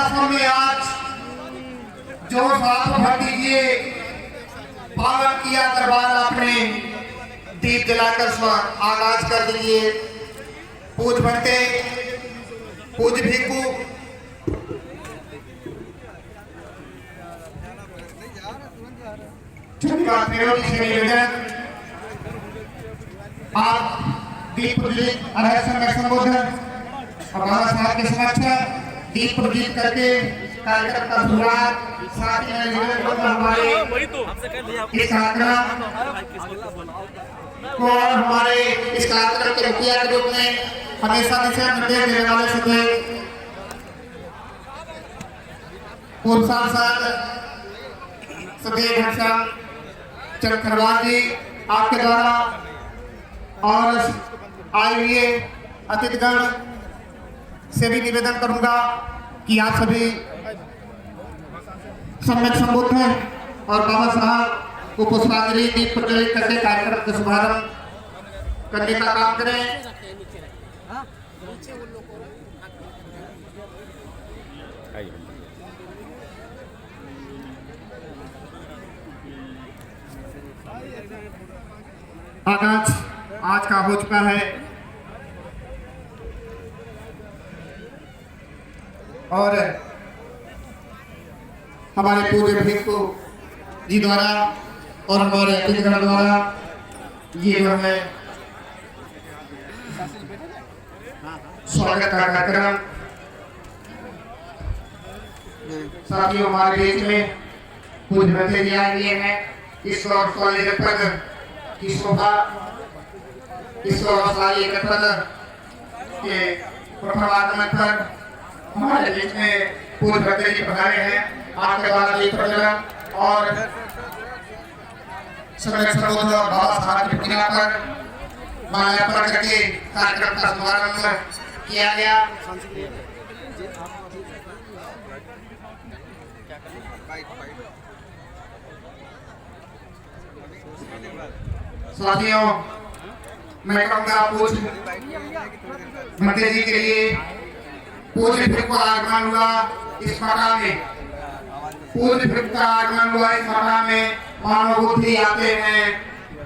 आश्रम में आज जो साथ भर दीजिए, पावन किया दरबार आपने, दीप जलाकर आगाज कर दीजिए। पूज भट्टे, पूज भिक्खू, निवेदन आप दीप प्रज्वलित संबोधन और बाबा साहब के समक्ष दीप प्रज्वलित करके कार्यक्रम का शुरुआत। साथ ही हमारे इस कार्यक्रम को हमारे इस कार्यक्रम के मुखिया के रूप में हमेशा दिशा निर्देश देने वाले सभी पूर्व सांसद सदैव घनश्याम चंद खरवार जी आपके द्वारा और आए हुए अतिथिगण से भी निवेदन करूंगा कि आप सभी सम्यक संबोधित हैं और बाबा साहब को पुष्पांजलि दीप प्रज्वलित करके कार्यक्रम का शुभारंभ करने का काम करें। आगाज आज का हो चुका है और हमारे पूज्य भिक्खू जी द्वारा और हमारे अतिथिगण द्वारा ये जो है स्वागत का कार्यक्रम साथियों हमारे बीच में पूज्य भट्टे जी आए हुए हैं। इस गौरवशाली जनपद की शोभा, इस गौरवशाली जनपद के प्रथम आगमन पर हमारे बीच में पूज्य भट्टे जी पधारे हैं। आपके द्वारा दीप प्रज्वलन और समय संबोधन और बाबा साहब की प्रतिमा पर माल्यार्पण करके कार्यक्रम का शुभारंभ किया गया। साथियों मैं कहूँगा पूज्य भट्टे जी के लिए पूज्य भिक्खू का आगमन हुआ इस मकान में, पूज्य भिक्खू का आगमन हुआ इस मकान में। मानव बुद्धि आते हैं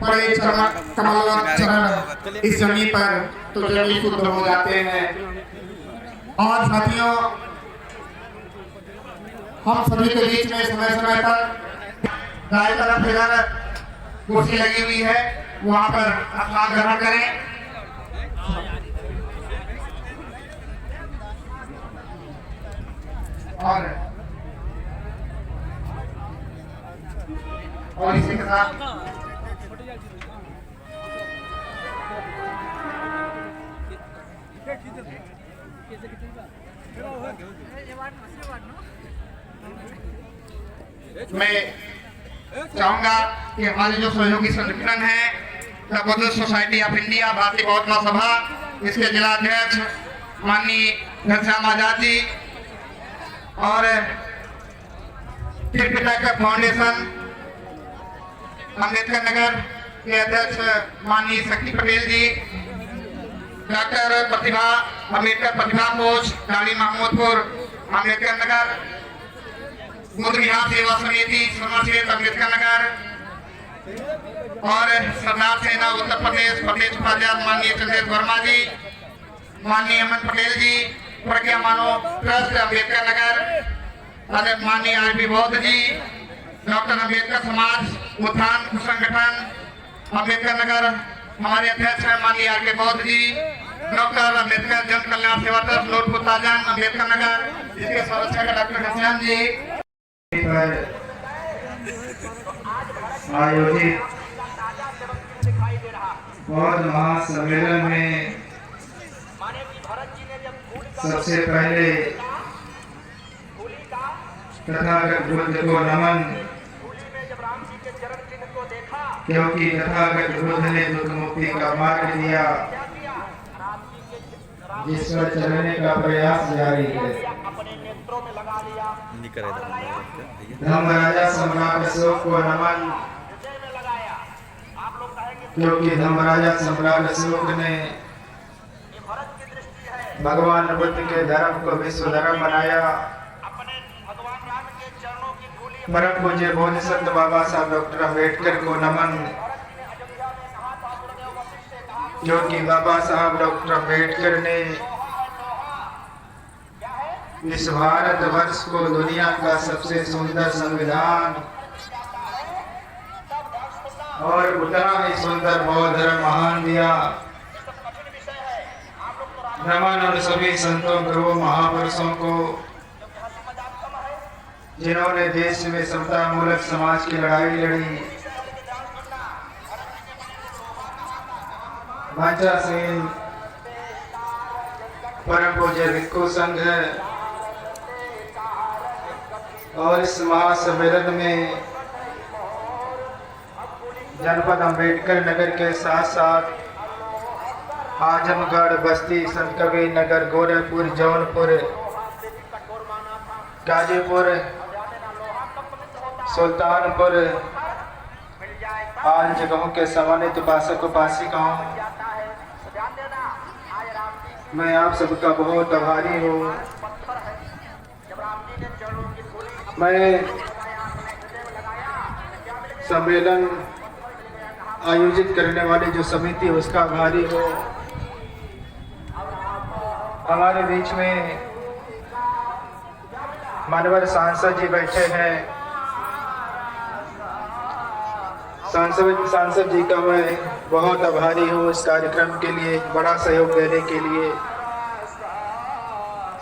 बड़े कमलवत चरण इस जमीन पर तो जमीन शुद्ध हो जाते हैं। और साथियों हम सभी के बीच में समय समय पर दाएं तरफ इधर कुर्सी लगी हुई है, वहां पर अपना ग्रहण करें। और इसी के साथ मैं चाहूंगा कि हमारे जो सहयोगी संगठन है the Buddhist society of India भारतीय बौद्ध महासभा, इसके जिला अध्यक्ष माननीय घनश्याम आजाद जी और त्रिपिटक फाउंडेशन अम्बेडकर नगर के अध्यक्ष माननीय शक्ति पटेल जी, डॉक्टर प्रतिभा अम्बेडकर प्रतिभा कोष गाड़ी महमूदपुर अम्बेडकर नगर, बुद्ध विहार सेवा समिति समरसेट अम्बेडकर नगर और सरदार सेना उत्तर प्रदेश प्रदेश उपाध्यक्ष माननीय चंद्रेश वर्मा जी, माननीय अमन पटेल जी, प्रज्ञा मानव ट्रस्ट अम्बेडकर नगर, माननीय आरबी बौद्ध जी, डॉक्टर अम्बेडकर समाज उत्थान संगठन अम्बेडकर नगर, हमारे अध्यक्ष है माननीय आरके बौद्ध जी, डॉक्टर अम्बेडकर जन कल्याण सेवा ट्रस्ट लोटपुर ताजन अम्बेडकर नगर, इसके संरक्षक डॉक्टर घनश्याम जी आयोजित बौद्ध महासम्मेलन में सबसे पहले तथागत बुद्ध को नमन, क्योंकि तथागत बुद्ध ने दुख मुक्ति का मार्ग दिया जिस पर चलने का प्रयास जारी है। धर्मराजा सम्राट अशोक को नमन, क्योंकि धर्मराजा सम्राट अशोक ने भगवान बुद्ध के धर्म को विश्व धर्म बनाया परम पूज्य बोध संत बाबा साहब डॉक्टर अम्बेडकर को नमन, क्योंकि बाबा साहब डॉक्टर अम्बेडकर ने इस भारत वर्ष को दुनिया का सबसे सुंदर संविधान और उतना ही सुंदर बौद्ध धर्म महान दिया। ब्रह्मानंद सभी संतों गुरुओं महापुरुषों को, जिन्होंने देश में समता मूलक समाज की लड़ाई लड़ी, भांचा सिंह, परम पूज्य भिक्खु संघ और इस महासम्मेलन में जनपद अम्बेडकर नगर के साथ साथ आजमगढ़, बस्ती, संत कबीर नगर, गोरखपुर, जौनपुर, गाजीपुर, सुल्तानपुर आदि जगहों के सम्मानित उपासक उपासिकाओं, मैं आप सबका बहुत आभारी हूँ। मैं सम्मेलन आयोजित करने वाली जो समिति है उसका आभारी हूँ। हमारे बीच में मानवर सांसद जी बैठे हैं। सांसद जी का मैं बहुत आभारी हूँ इस कार्यक्रम के लिए, बड़ा सहयोग देने के लिए।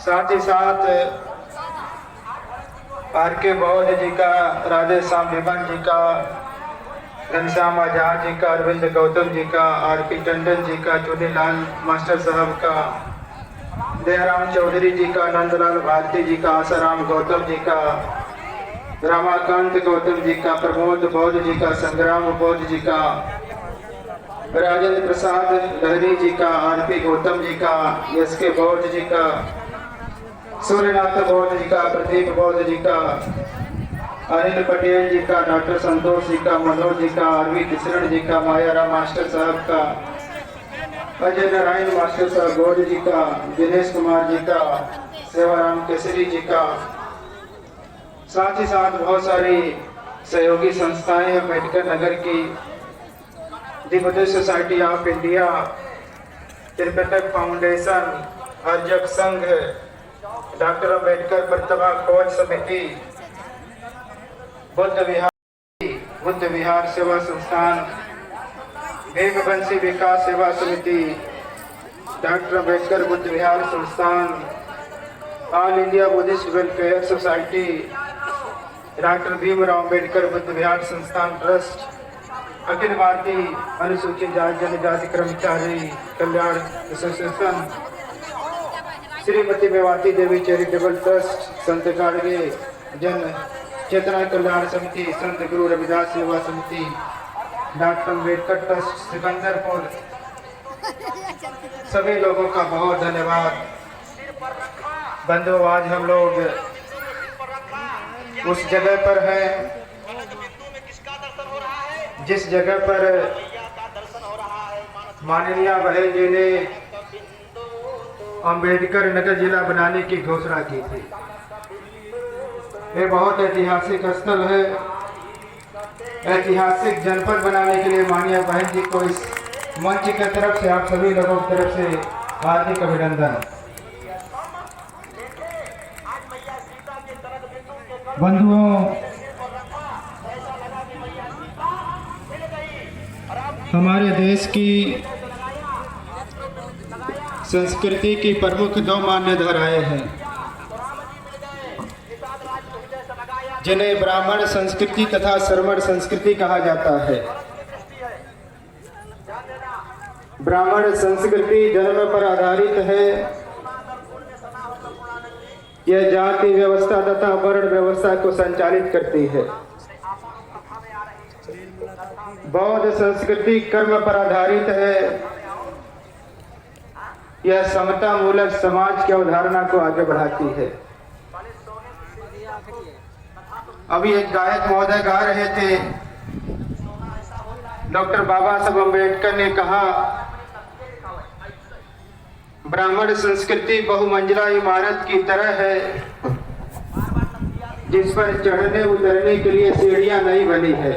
साथ ही साथ आर.के. बौद्ध जी का, राधे श्याम विमल जी का, घनश्याम आजाद जी का, अरविंद गौतम जी का, आर.पी. टंडन जी का, चुनीलाल मास्टर साहब का, दयाराम चौधरी जी का, नंदलाल भारती जी का, आसाराम गौतम जी का, रमाकांत गौतम जी का, प्रमोद बौद्ध जी का, संग्राम बौद्ध जी का, राजेंद्र प्रसाद लहरी जी का, आर.पी. गौतम जी का, एस.के. बौद्ध जी का, सूर्यनाथ बौद्ध जी का, प्रदीप बौद्ध जी का, अनिल पटेल जी का, डॉक्टर संतोष जी का, मनोज जी का, आर.वी. किशरण जी का, मायाराम मास्टर साहब का, अजय नारायण मास्टर साहब गौड़ जी का, दिनेश कुमार जी का, सेवाराम केसरी जी का, साथ ही साथ बहुत सारी सहयोगी संस्थाएं, अम्बेडकर नगर की, the Buddhist society of India, Tripitaka foundation, Harjag Sangh, doctor Ambedkar प्रतिभा खोज समिति, बुद्ध विहार सेवा संस्थान, भीमवंशी विकास सेवा समिति, doctor Ambedkar Buddha Vihar Sansthan, all India Buddhist welfare society, doctor Bhimrao Ambedkar Buddha Vihar Sansthan trust, Akhil Bharatiya Anusuchit Jati Janjati Karmachari Kalyan association, Shrimati Mewati Devi charitable trust, Sant Gadge जन चेतना कल्याण समिति, संत गुरु रविदास सेवा समिति, डॉक्टर अम्बेडकर ट्रस्ट सिकंदरपुर, सभी लोगों का बहुत धन्यवाद। बंधुओं, आज हम लोग उस जगह पर हैं जिस जगह पर माननीय बहन जी ने अम्बेडकर नगर जिला बनाने की घोषणा की थी। ये बहुत ऐतिहासिक स्थल है। ऐतिहासिक जनपद बनाने के लिए माननीय बहन जी को इस मंच की तरफ से, आप सभी लोगों की तरफ से हार्दिक अभिनंदन। बंधुओं, हमारे देश की संस्कृति की प्रमुख दो मान्य धाराएं हैं, जिन्हें ब्राह्मण संस्कृति तथा श्रमण संस्कृति कहा जाता है। ब्राह्मण संस्कृति जन्म पर आधारित है। यह जाति व्यवस्था तथा वर्ण व्यवस्था को संचालित करती है। बौद्ध संस्कृति कर्म पर आधारित है। यह समता मूलक समाज की अवधारणा को आगे बढ़ाती है। अभी एक गायक महोदय गा रहे थे, डॉक्टर बाबा साहब अम्बेडकर ने कहा, ब्राह्मण संस्कृति बहुमंजिला इमारत की तरह है। जिस पर चढ़ने उतरने के लिए सीढ़ियां नहीं बनी है।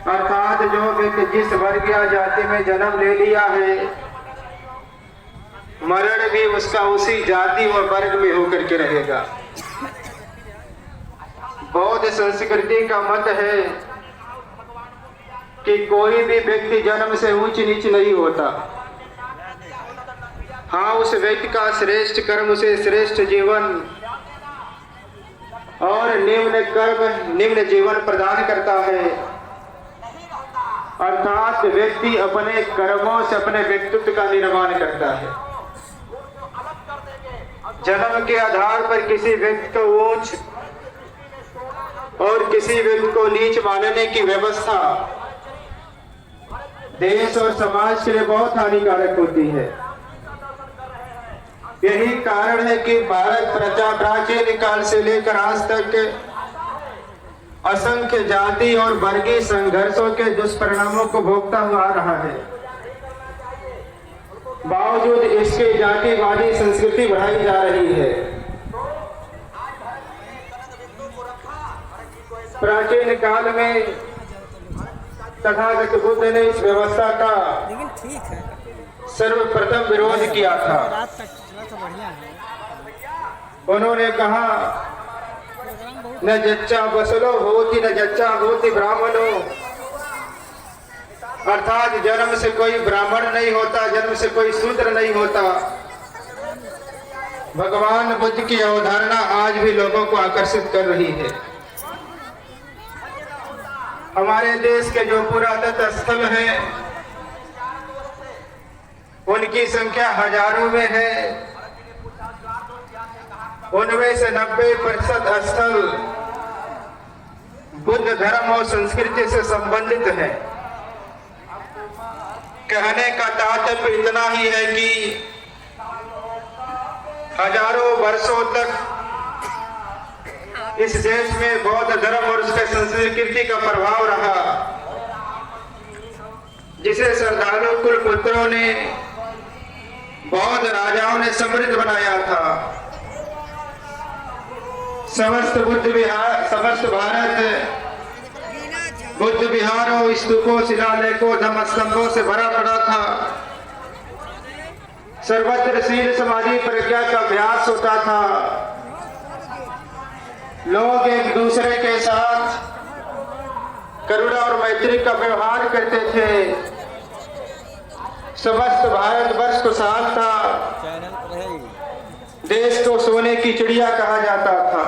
अर्थात जो व्यक्ति जिस वर्ग या जाति में जन्म ले लिया है, मरण भी उसका उसी जाति और वर्ग में होकर के रहेगा। बौद्ध संस्कृति का मत है कि कोई भी व्यक्ति जन्म से ऊंच नीच नहीं होता। हाँ, उस व्यक्ति का श्रेष्ठ कर्म उसे श्रेष्ठ जीवन और निम्न कर्म निम्न जीवन प्रदान करता है। अर्थात व्यक्ति अपने कर्मों से अपने व्यक्तित्व का निर्माण करता है। जन्म के आधार पर किसी व्यक्ति को ऊंच और किसी व्यक्ति को नीच मानने की व्यवस्था देश और समाज के लिए बहुत हानिकारक होती है। यही कारण है कि भारत प्रजा प्राचीन काल से लेकर आज तक असंख्य जाति और वर्गीय संघर्षों के दुष्परिणामों को भोगता हुआ आ रहा है। बावजूद इसके जातिवादी संस्कृति बढ़ाई जा रही है। प्राचीन काल में तथागत बुद्ध ने इस व्यवस्था का सर्वप्रथम विरोध किया था। उन्होंने कहा, न जच्चा बसलो होती न जच्चा होती ब्राह्मणों। अर्थात जन्म से कोई ब्राह्मण नहीं होता, जन्म से कोई शूद्र नहीं होता। भगवान बुद्ध की अवधारणा आज भी लोगों को आकर्षित कर रही है। हमारे देश के जो पुरातत्व स्थल हैं, उनकी संख्या हजारों में है। उनमें से 90% स्थल बुद्ध धर्म और संस्कृति से संबंधित है। कहने का तात्पर्य इतना ही है कि हजारों वर्षों तक इस देश में बौद्ध धर्म और उसके संस्कृति का प्रभाव रहा, जिसे श्रद्धालु कुल पुत्रों ने बौद्ध राजाओं ने समृद्ध बनाया था। समस्त भारत बुद्ध विहारों, स्तूपों, शिलालेखों, धम्मस्तंभों से भरा पड़ा था। सर्वत्र शील समाधि प्रज्ञा का अभ्यास होता था। लोग एक दूसरे के साथ करुणा और मैत्री का व्यवहार करते थे। समस्त भारतवर्ष खुशहाल था। देश को सोने की चिड़िया कहा जाता था।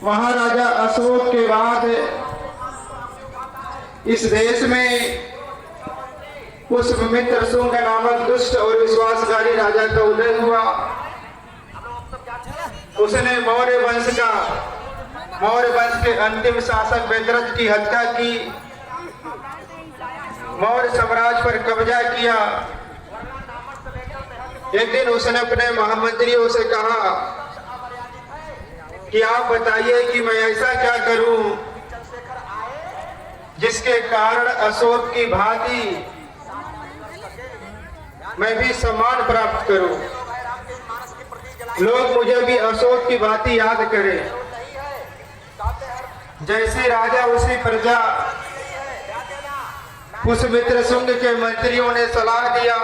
महाराजा अशोक के बाद इस देश में पुष्यमित्र शुंग नामक दुष्ट और विश्वासघाती राजा का उदय हुआ। उसने मौर्य वंश के अंतिम शासक वेदरथ की हत्या की, मौर्य साम्राज्य पर कब्जा किया। एक दिन उसने अपने महामंत्रियों से कहा कि आप बताइए कि मैं ऐसा क्या करूं जिसके कारण अशोक की भांति मैं भी सम्मान प्राप्त करूं, लोग मुझे भी अशोक की भांति याद करें। जैसे राजा उसी प्रजा। पुष्यमित्र शुंग के मंत्रियों ने सलाह दिया,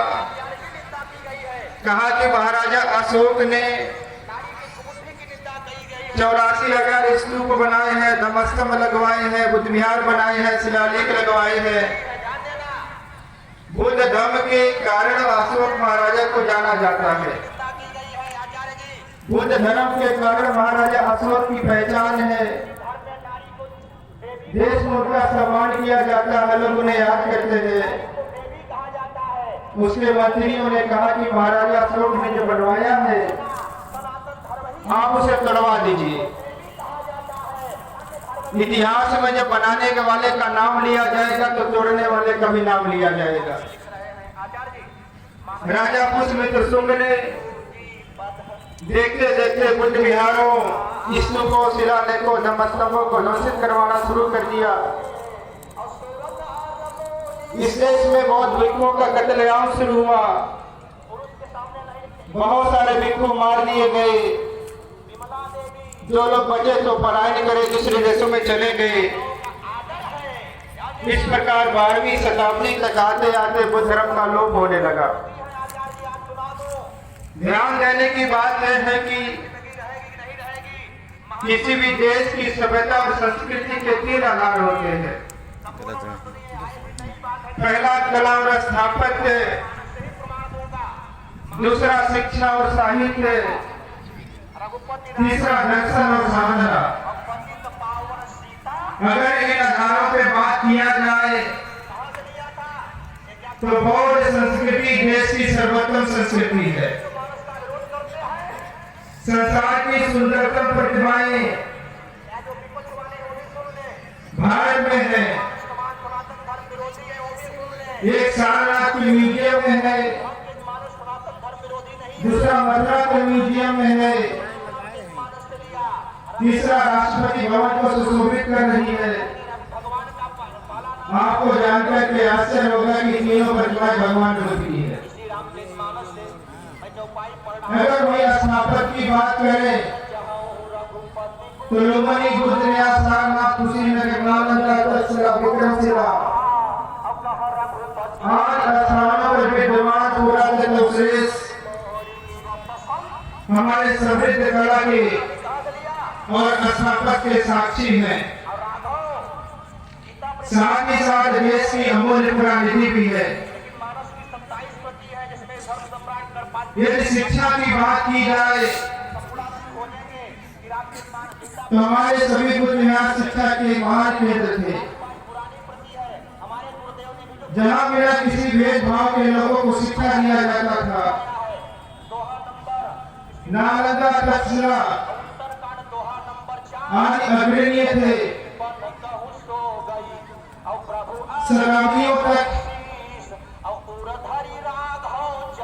कहा कि महाराजा अशोक ने 84,000 स्तूप बनाए हैं, धम्मस्तंभ लगवाए हैं, बुद्ध विहार बनाए हैं, शिलालेख लगवाए हैं। बुद्ध धर्म के कारण अशोक महाराजा को जाना जाता है। बुद्ध धर्म के कारण महाराजा अशोक की पहचान है। देश में उनका सम्मान किया जाता है, लोग उन्हें याद करते हैं। उसके मंत्रियों ने कहा कि महाराजा अशोक ने जो बनवाया है आप उसे तोड़वा दीजिए। इतिहास में जब बनाने के वाले का नाम लिया जाएगा तो तोड़ने वाले का भी नाम लिया जाएगा। राजा पुष्यमित्र शुंग ने देखते देखते बुद्ध विहारों, स्तूपों, शिलालेखों, धम्मस्तंभों को ध्वंसित करवाना शुरू कर दिया। इस देश में बौद्ध भिक्षुओं का कत्लेआम शुरू हुआ। बहुत सारे भिक्षु मार लिए गए। जो लोग बचे तो पलायन करे दूसरे देशों में चले गए। इस प्रकार 12वीं शताब्दी तक आते आते बुद्ध धर्म का लोप होने लगा। ध्यान देने की बात यह है कि किसी भी देश की सभ्यता और संस्कृति के 3 आधार होते हैं। पहला कला और स्थापत्य, दूसरा शिक्षा और साहित्य, तीसरा दर्शन और साधना। अगर इन आधारों पे बात किया जाए तो बौद्ध संस्कृति देश की सर्वोत्तम संस्कृति है। संसार की सुंदरतम प्रतिभाएं भारत में है। एक सारनाथ के म्यूजियम में है, दूसरा मथुरा के म्यूजियम में है, तीसरा राष्ट्रपति भवन को सुशोभित कर रही है। आपको जानकर के आश्चर्य होगा कि तीनों प्रतिमाएं भगवान बुद्ध की है। अगर कोई स्थापत्य की बात करें तो लुम्बिनी बुद्ध ने सारनाथ, कुशीनगर, नालंदा, तक्षशिला, विक्रमशिला आज स्थानों पर विद्यमान पुरातत्व अवशेष हमारे समृद्ध कला के और स्थापत्य के साक्षी हैं। साथ ही साथ देश की अमूल्य पुरानिधि भी है। यदि शिक्षा की बात की जाए तो हमारे सभी बुद्ध विहार शिक्षा के महान केंद्र थे, जहाँ बिना किसी भेदभाव के लोगों को शिक्षा दिया जाता था। नालंदा, तक्षशिला आदि अग्रणी थे। शताब्दियों तक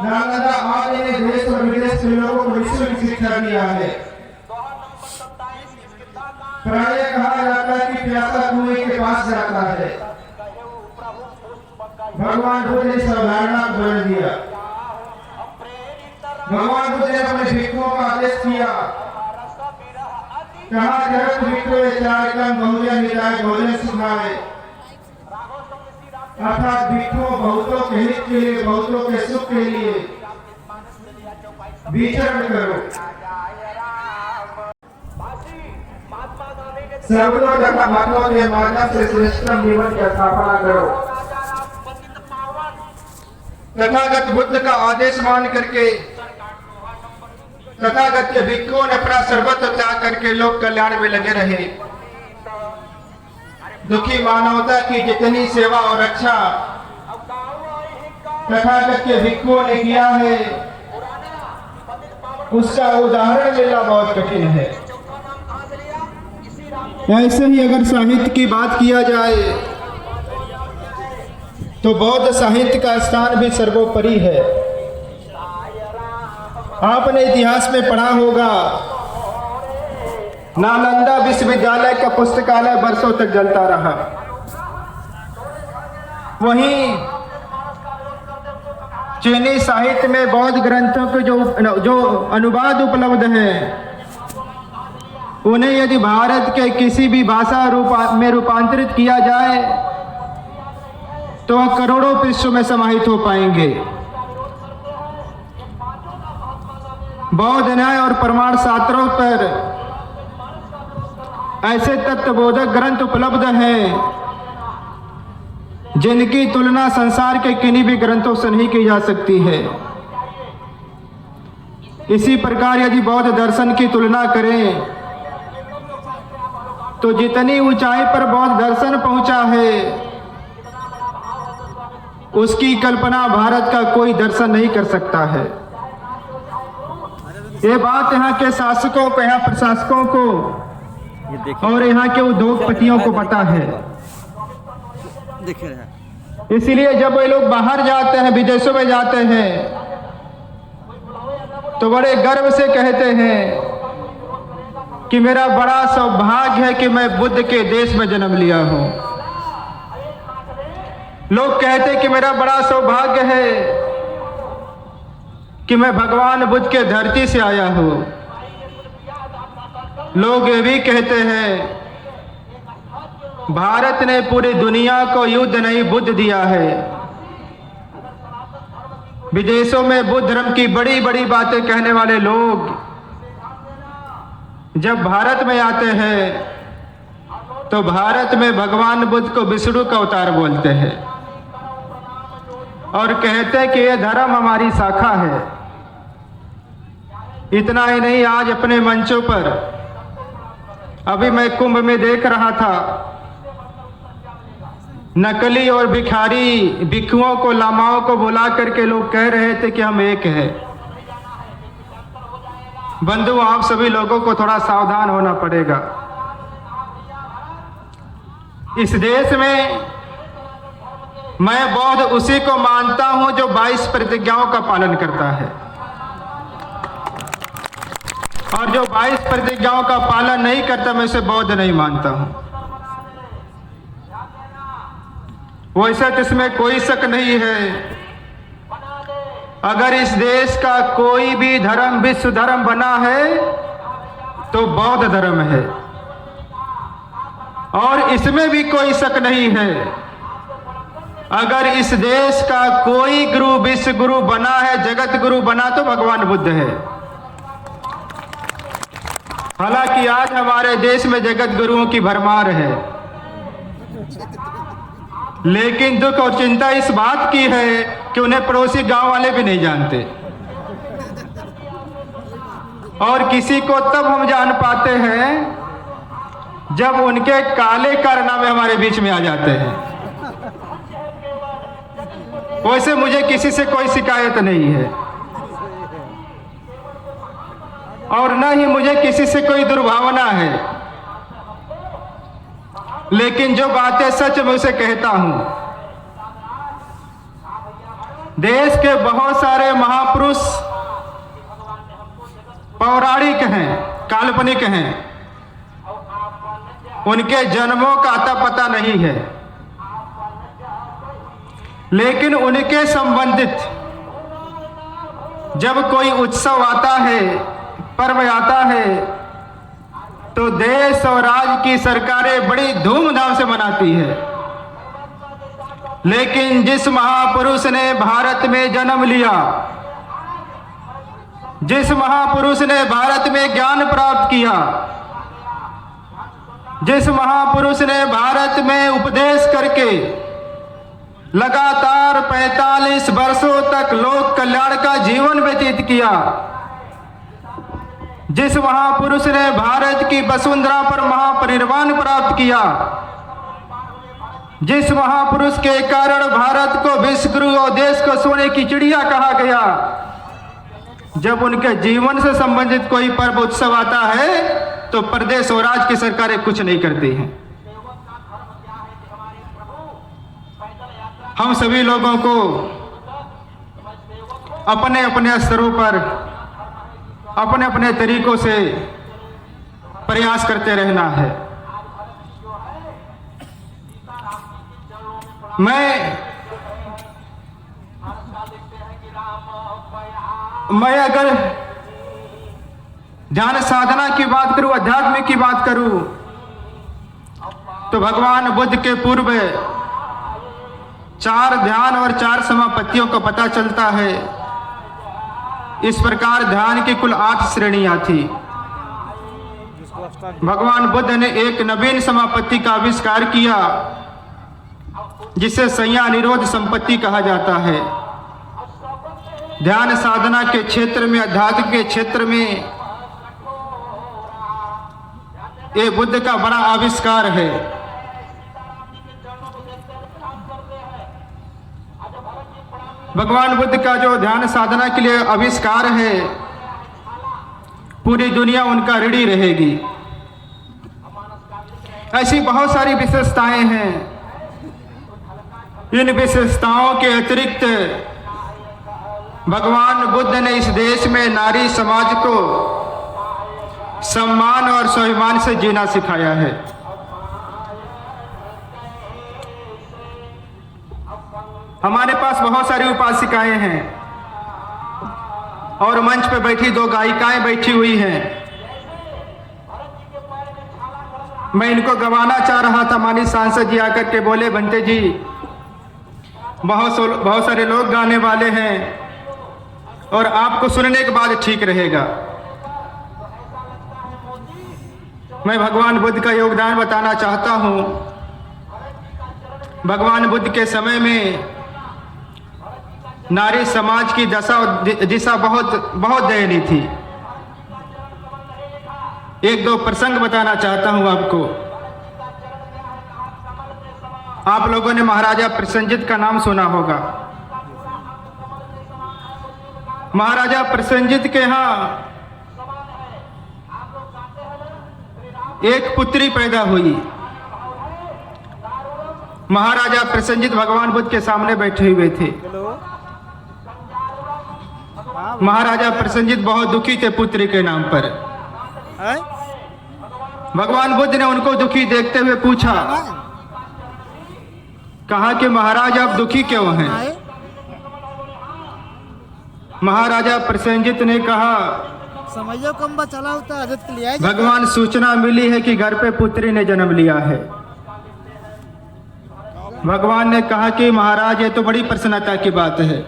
नालंदा आदि ने देश और विदेश के लोगों को विश्व की शिक्षा दिया है। प्राय कहा जाता है कि प्यासा कुएं के पास जाता है। भगवान बुद्ध ने साधारणा बदल दिया। भगवान बुद्ध ने अपने भिक्षुओं का आदेश किया, कहा जगत भिक्षु चार काम बहुजन हिताय भोजन सुखाए। अर्थात भिक्षुओं बहुतों के हित के लिए, बहुतों के सुख के लिए विचरण करो। सर्वोदय तथा महात्मा के माध्यम से श्रेष्ठतम जीवन की स्थापना करो। तथागत बुद्ध का आदेश मान करके तथागत के भिक्षुओं ने अपना सर्वस्व त्याग करके लोक कल्याण में लगे रहे। दुखी मानवता की जितनी सेवा और रक्षा तथागत के भिक्षुओं ने किया है, उसका उदाहरण मिलना बहुत कठिन है। ऐसे ही अगर साहित्य की बात किया जाए तो बौद्ध साहित्य का स्थान भी सर्वोपरि है। आपने इतिहास में पढ़ा होगा, नालंदा विश्वविद्यालय का पुस्तकालय वर्षों तक जलता रहा। वहीं चीनी साहित्य में बौद्ध ग्रंथों के जो अनुवाद उपलब्ध हैं, उन्हें यदि भारत के किसी भी भाषा में रूपांतरित किया जाए तो वह करोड़ों पृष्ठों में समाहित हो पाएंगे। बौद्ध न्याय और प्रमाण शास्त्रों पर ऐसे तत्वबोधक ग्रंथ उपलब्ध हैं जिनकी तुलना संसार के किन्हीं भी ग्रंथों से नहीं की जा सकती है। इसी प्रकार यदि बौद्ध दर्शन की तुलना करें तो जितनी ऊंचाई पर बौद्ध दर्शन पहुंचा है, उसकी कल्पना भारत का कोई दर्शन नहीं कर सकता है। ये बात यहाँ के शासकों को, यहाँ प्रशासकों को और यहाँ के उद्योगपतियों को पता है। इसलिए जब वे लोग बाहर जाते हैं, विदेशों में जाते हैं, तो बड़े गर्व से कहते हैं कि मेरा बड़ा सौभाग्य है कि मैं बुद्ध के देश में जन्म लिया हूँ। लोग कहते हैं कि मेरा बड़ा सौभाग्य है कि मैं भगवान बुद्ध के धरती से आया हूँ। लोग ये भी कहते हैं भारत ने पूरी दुनिया को युद्ध नहीं बुद्ध दिया है। विदेशों में बुद्ध धर्म की बड़ी बड़ी बातें कहने वाले लोग जब भारत में आते हैं तो भारत में भगवान बुद्ध को विष्णु का अवतार बोलते हैं और कहते हैं कि यह धर्म हमारी शाखा है। इतना ही नहीं, आज अपने मंचों पर अभी मैं कुंभ में देख रहा था, नकली और भिखारी भिक्षुओं को, लामाओं को बुला करके लोग कह रहे थे कि हम एक हैं। बंधु, आप सभी लोगों को थोड़ा सावधान होना पड़ेगा। इस देश में मैं बौद्ध उसी को मानता हूं जो 22 प्रतिज्ञाओं का पालन करता है, और जो 22 प्रतिज्ञाओं का पालन नहीं करता मैं उसे बौद्ध नहीं मानता हूं। वैसे तो इसमें कोई शक नहीं है, अगर इस देश का कोई भी धर्म विश्व धर्म बना है तो बौद्ध धर्म है, और इसमें भी कोई शक नहीं है, अगर इस देश का कोई गुरु विश्व गुरु बना है, जगत गुरु बना तो भगवान बुद्ध है। हालांकि आज हमारे देश में जगत गुरुओं की भरमार है, लेकिन दुख और चिंता इस बात की है कि उन्हें पड़ोसी गांव वाले भी नहीं जानते, और किसी को तब हम जान पाते हैं जब उनके काले कारनामे हमारे बीच में आ जाते हैं। वैसे मुझे किसी से कोई शिकायत नहीं है, और न ही मुझे किसी से कोई दुर्भावना है, लेकिन जो बातें सच मैं उसे कहता हूं। देश के बहुत सारे महापुरुष पौराणिक हैं, काल्पनिक हैं, उनके जन्मों का अता पता नहीं है, लेकिन उनके संबंधित जब कोई उत्सव आता है, पर्व आता है, तो देश और राज्य की सरकारें बड़ी धूमधाम से मनाती है। लेकिन जिस महापुरुष ने भारत में जन्म लिया, जिस महापुरुष ने भारत में ज्ञान प्राप्त किया, जिस महापुरुष ने भारत में उपदेश करके लगातार 45 वर्षों तक लोक कल्याण का जीवन व्यतीत किया, जिस महापुरुष ने भारत की वसुंधरा पर महापरिनिर्वाण प्राप्त किया, जिस महापुरुष के कारण भारत को विश्व गुरु और देश को सोने की चिड़िया कहा गया, जब उनके जीवन से संबंधित कोई पर्व उत्सव आता है तो प्रदेश और राज्य की सरकारें कुछ नहीं करती हैं। हम सभी लोगों को अपने अपने स्तरों पर अपने अपने तरीकों से प्रयास करते रहना है। मैं अगर ध्यान साधना की बात करूं, अध्यात्म की बात करूं, तो भगवान बुद्ध के पूर्व 4 ध्यान और 4 समापत्तियों का पता चलता है। इस प्रकार ध्यान की कुल 8 श्रेणियां थी। भगवान बुद्ध ने एक नवीन समापत्ति का आविष्कार किया जिसे संज्ञा निरोध संपत्ति कहा जाता है। ध्यान साधना के क्षेत्र में, अध्यात्म के क्षेत्र में ये बुद्ध का बड़ा आविष्कार है। भगवान बुद्ध का जो ध्यान साधना के लिए आविष्कार है, पूरी दुनिया उनका ऋणी रहेगी। ऐसी बहुत सारी विशेषताएं हैं। इन विशेषताओं के अतिरिक्त भगवान बुद्ध ने इस देश में नारी समाज को सम्मान और स्वाभिमान से जीना सिखाया है। हमारे पास बहुत सारी उपासिकाएं हैं, और मंच पे बैठी 2 गायिकाएं बैठी हुई हैं। मैं इनको गवाना चाह रहा था, माननीय सांसद जी आकर के बोले बंटे जी बहुत सारे लोग गाने वाले हैं और आपको सुनने के बाद ठीक रहेगा। मैं भगवान बुद्ध का योगदान बताना चाहता हूँ। भगवान बुद्ध के समय में नारी समाज की दिशा बहुत दयनीय थी। 1-2 प्रसंग बताना चाहता हूँ आपको। आप लोगों ने महाराजा प्रसेनजीत का नाम सुना होगा। महाराजा प्रसेनजीत के यहाँ एक पुत्री पैदा हुई। महाराजा प्रसेनजीत भगवान बुद्ध के सामने बैठे हुए थे। महाराजा प्रसेनजीत बहुत दुखी थे पुत्री के नाम पर। भगवान बुद्ध ने उनको दुखी देखते हुए पूछा, कहा कि महाराज आप दुखी क्यों हैं? महाराजा प्रसेनजीत ने कहा, समझो कम चला होता आदत के लिए भगवान सूचना मिली है कि घर पे पुत्री ने जन्म लिया है। भगवान ने कहा कि महाराज ये तो बड़ी प्रसन्नता की बात है,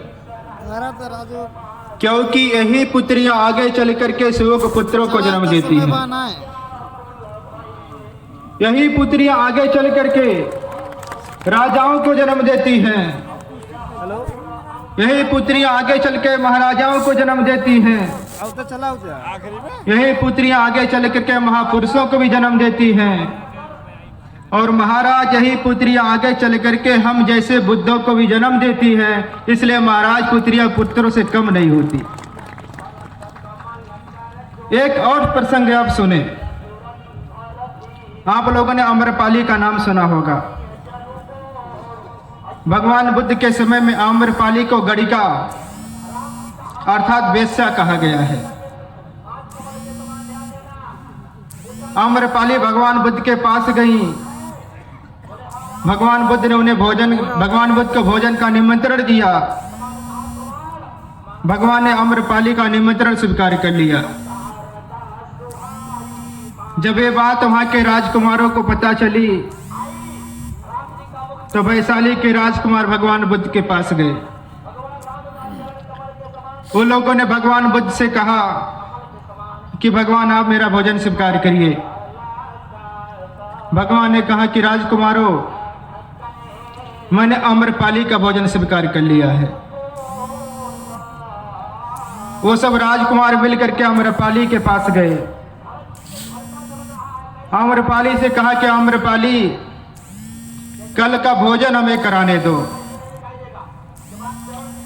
क्योंकि यही पुत्रियां आगे चल करके सुयोग पुत्रों को जन्म देती हैं। यही पुत्रियां आगे चल करके राजाओं को जन्म देती हैं। यही पुत्रियां आगे चल के महाराजाओं को जन्म देती हैं। यही पुत्रियां आगे चल करके महापुरुषों को भी जन्म देती हैं। और महाराज यही पुत्रियां आगे चल करके हम जैसे बुद्धों को भी जन्म देती है। इसलिए महाराज पुत्रियां पुत्रों से कम नहीं होती। एक और प्रसंग आप सुने। आप लोगों ने आम्रपाली का नाम सुना होगा। भगवान बुद्ध के समय में आम्रपाली को गणिका अर्थात वेश्या कहा गया है। आम्रपाली भगवान बुद्ध के पास गई। भगवान बुद्ध ने उन्हें भगवान बुद्ध को भोजन का निमंत्रण दिया। भगवान ने आम्रपाली का निमंत्रण स्वीकार कर लिया। जब ये बात वहां के राजकुमारों को पता चली तो वैशाली के राजकुमार भगवान बुद्ध के पास गए। उन लोगों ने भगवान बुद्ध से कहा कि भगवान आप मेरा भोजन स्वीकार करिए। भगवान ने कहा कि राजकुमारों मैंने आम्रपाली का भोजन स्वीकार कर लिया है। वो सब राजकुमार मिलकर के आम्रपाली के पास गए। आम्रपाली से कहा कि आम्रपाली कल का भोजन हमें कराने दो,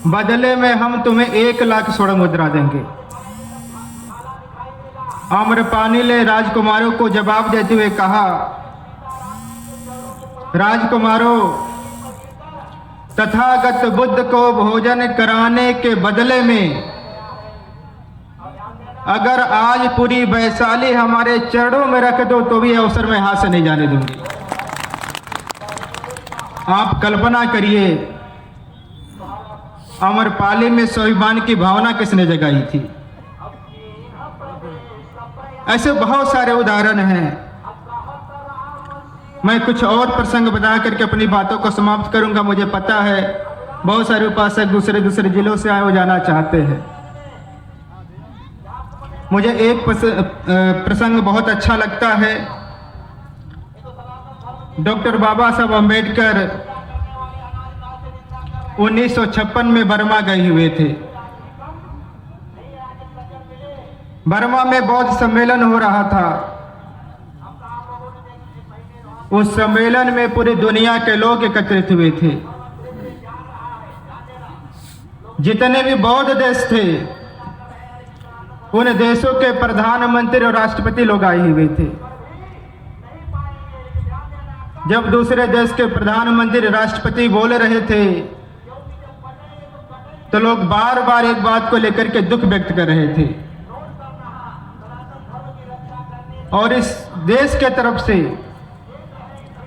बदले में हम तुम्हें 1 लाख स्वर्ण मुद्रा देंगे। आम्रपाली ने राजकुमारों को जवाब देते हुए कहा, राजकुमारों तथागत बुद्ध को भोजन कराने के बदले में अगर आज पूरी वैशाली हमारे चरणों में रख दो तो भी अवसर में हाथ से नहीं जाने दूंगी। आप कल्पना करिए आम्रपाली में स्वाभिमान की भावना किसने जगाई थी। ऐसे बहुत सारे उदाहरण हैं। मैं कुछ और प्रसंग बता करके अपनी बातों को समाप्त करूंगा। मुझे पता है बहुत सारे उपासक दूसरे जिलों से आए हो जाना चाहते हैं। मुझे एक प्रसंग बहुत अच्छा लगता है। डॉक्टर बाबा साहब अम्बेडकर 1956 में बर्मा गए हुए थे। बर्मा में बौद्ध सम्मेलन हो रहा था। उस सम्मेलन में पूरी दुनिया के लोग एकत्रित हुए थे। जितने भी बौद्ध देश थे उन देशों के प्रधानमंत्री और राष्ट्रपति लोग आए हुए थे। जब दूसरे देश के प्रधानमंत्री राष्ट्रपति बोल रहे थे तो लोग बार बार एक बात को लेकर के दुख व्यक्त कर रहे थे। और इस देश के तरफ से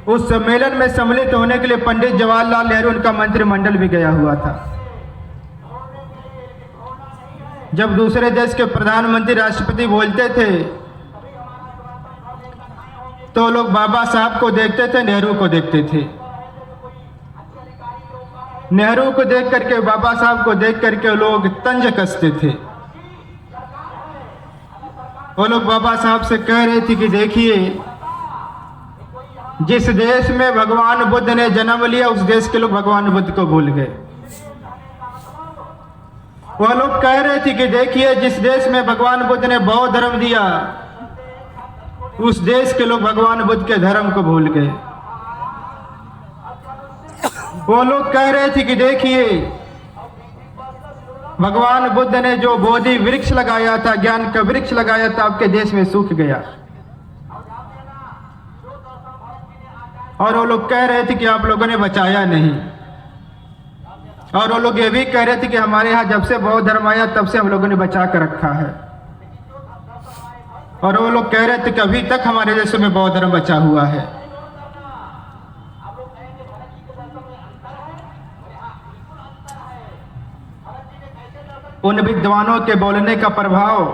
उस सम्मेलन में सम्मिलित होने के लिए पंडित जवाहरलाल नेहरू उनका मंत्रिमंडल भी गया हुआ था। जब दूसरे देश के प्रधानमंत्री राष्ट्रपति बोलते थे तो लोग बाबा साहब को देखते थे, नेहरू को देखते थे। नेहरू को देख करके, बाबा साहब को देख करके लोग तंज कसते थे। वो लोग बाबा साहब से कह रहे थे कि देखिए, जिस देश में भगवान बुद्ध ने जन्म लिया उस देश के लोग भगवान बुद्ध को भूल गए। वह लोग कह रहे थे कि देखिए, जिस देश में भगवान बुद्ध ने बौद्ध धर्म दिया उस देश के लोग भगवान बुद्ध के धर्म को भूल गए। वो लोग कह रहे थे कि देखिए, भगवान बुद्ध ने जो बोधि वृक्ष लगाया था, ज्ञान का वृक्ष लगाया था, आपके देश में सूख गया। और वो लोग कह रहे थे कि आप लोगों ने बचाया नहीं। और वो लोग ये भी कह रहे थे कि हमारे यहाँ जब से बौद्ध धर्म आया तब से हम लोगों ने बचा कर रखा है। और वो लोग कह रहे थे कि अभी तक हमारे देश में बौद्ध धर्म बचा हुआ है। उन विद्वानों के बोलने का प्रभाव,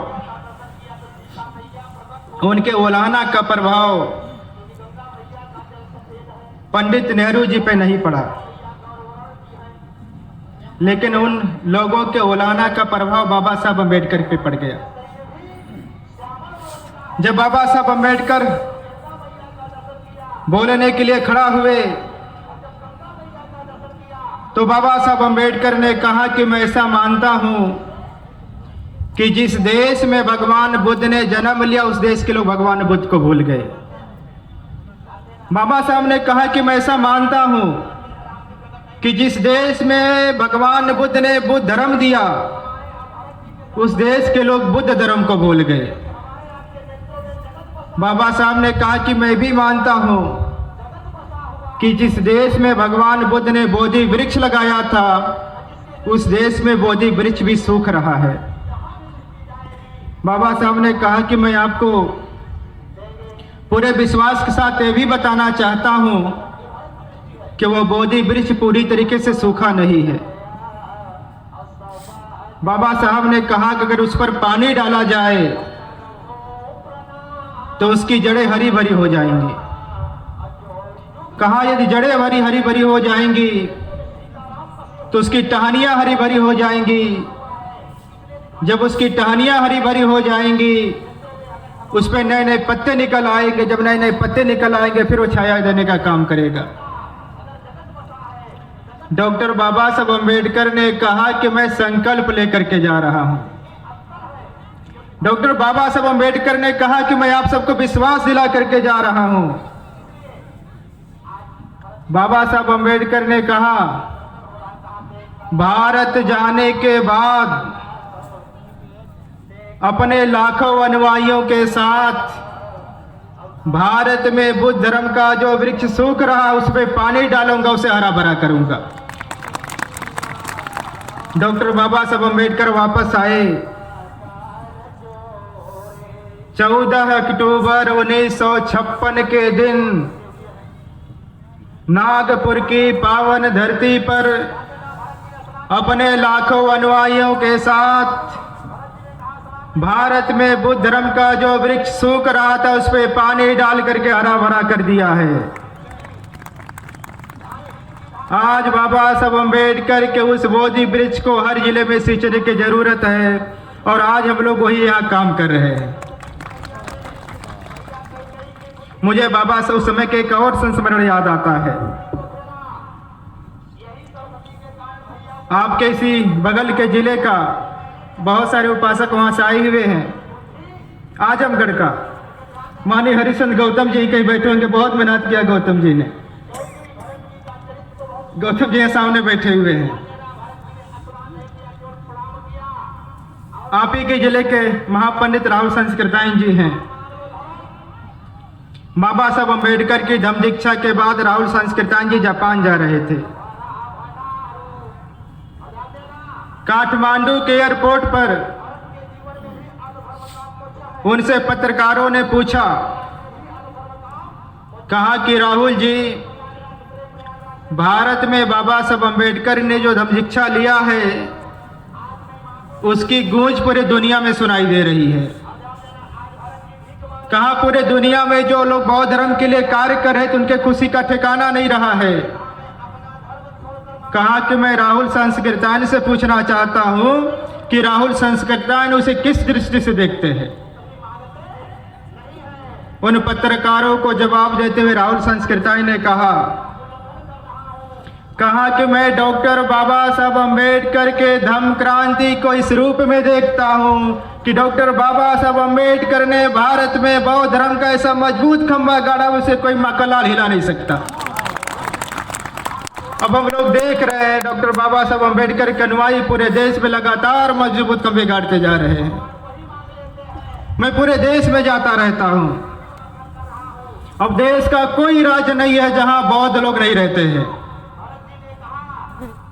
उनके ओलाना का प्रभाव पंडित नेहरू जी पे नहीं पड़ा, लेकिन उन लोगों के ओलाना का प्रभाव बाबा साहब अम्बेडकर पे पड़ गया। जब बाबा साहब अम्बेडकर बोलने के लिए खड़ा हुए तो बाबा साहब अम्बेडकर ने कहा कि मैं ऐसा मानता हूं कि जिस देश में भगवान बुद्ध ने जन्म लिया उस देश के लोग भगवान बुद्ध को भूल गए। बाबा साहब ने कहा कि मैं ऐसा मानता हूं कि जिस देश में भगवान बुद्ध ने बुद्ध धर्म दिया उस देश के लोग बुद्ध धर्म को भूल गए। बाबा साहब ने कहा कि मैं भी मानता हूं कि जिस देश में भगवान बुद्ध ने बोधि वृक्ष लगाया था उस देश में बोधि वृक्ष भी सूख रहा है। बाबा साहब ने कहा कि मैं आपको पूरे विश्वास के साथ ये भी बताना चाहता हूं कि वो बोधि वृक्ष पूरी तरीके से सूखा नहीं है। बाबा साहब ने कहा कि अगर उस पर पानी डाला जाए तो उसकी जड़ें हरी भरी हो जाएंगी। कहा यदि जड़ें हरी भरी हो जाएंगी तो उसकी टहनियां हरी भरी हो जाएंगी। जब उसकी टहनियां हरी भरी हो जाएंगी उस पर नए नए पत्ते निकल आएंगे। जब नए नए पत्ते निकल आएंगे फिर वो छाया देने का काम करेगा। डॉक्टर बाबा साहब अम्बेडकर ने कहा कि मैं संकल्प लेकर के जा रहा हूं। डॉक्टर बाबा साहब अम्बेडकर ने कहा कि मैं आप सबको विश्वास दिला करके जा रहा हूं। बाबा साहब अम्बेडकर ने कहा भारत जाने के बाद अपने लाखों अनुयायियों के साथ भारत में बुद्ध धर्म का जो वृक्ष सूख रहा उस पर पानी डालूंगा, उसे हरा भरा करूंगा। डॉक्टर बाबा साहब अम्बेडकर वापस आए 14 अक्टूबर 1956 के दिन नागपुर की पावन धरती पर अपने लाखों अनुयायियों के साथ भारत में बुद्ध धर्म का जो वृक्ष सूख रहा था उस पर पानी डाल करके हरा भरा कर दिया है। आज बाबा साहब अम्बेडकर के उस बोधि वृक्ष को हर जिले में सींचने की जरूरत है और आज हम लोग वही यहाँ काम कर रहे हैं। मुझे बाबा साहब उस समय के एक और संस्मरण याद आता है। आपके इसी बगल के जिले का बहुत सारे उपासक वहां से आए हुए हैं। आजमगढ़ का माननीय हरिश्चंद्र गौतम जी कहीं बैठे होंगे। बहुत मेहनत किया गौतम जी ने। गौतम जी सामने बैठे हुए हैं। आप ही के जिले के महापंडित राहुल संस्कृतायन जी हैं। बाबा साहब अम्बेडकर की धम्म दीक्षा के बाद राहुल संस्कृतायन जी जापान जा रहे थे। काठमांडू के एयरपोर्ट पर उनसे पत्रकारों ने पूछा, कहा कि राहुल जी, भारत में बाबा साहब अम्बेडकर ने जो धम्म दीक्षा लिया है उसकी गूंज पूरे दुनिया में सुनाई दे रही है। कहा पूरे दुनिया में जो लोग बौद्ध धर्म के लिए कार्य कर रहे थे उनके खुशी का ठिकाना नहीं रहा है। कहा कि मैं राहुल संस्कृतान से पूछना चाहता हूं कि राहुल संस्कृतान उसे किस दृष्टि से देखते हैं। उन पत्रकारों को जवाब देते हुए राहुल संस्कृतान ने कहा कि मैं डॉक्टर बाबा साहब अम्बेडकर के धम्म क्रांति को इस रूप में देखता हूं कि डॉक्टर बाबा साहब अम्बेडकर ने भारत में बौद्ध धर्म का ऐसा मजबूत खंभा गाड़ा उसे कोई मकलाल हिला नहीं सकता। अब हम लोग देख रहे हैं डॉक्टर बाबा साहब अम्बेडकर के अनुयायी पूरे देश में लगातार मजबूत खंभे गाड़ते जा रहे हैं। मैं पूरे देश में जाता रहता हूं। अब देश का कोई राज्य नहीं है जहां बौद्ध लोग नहीं रहते हैं।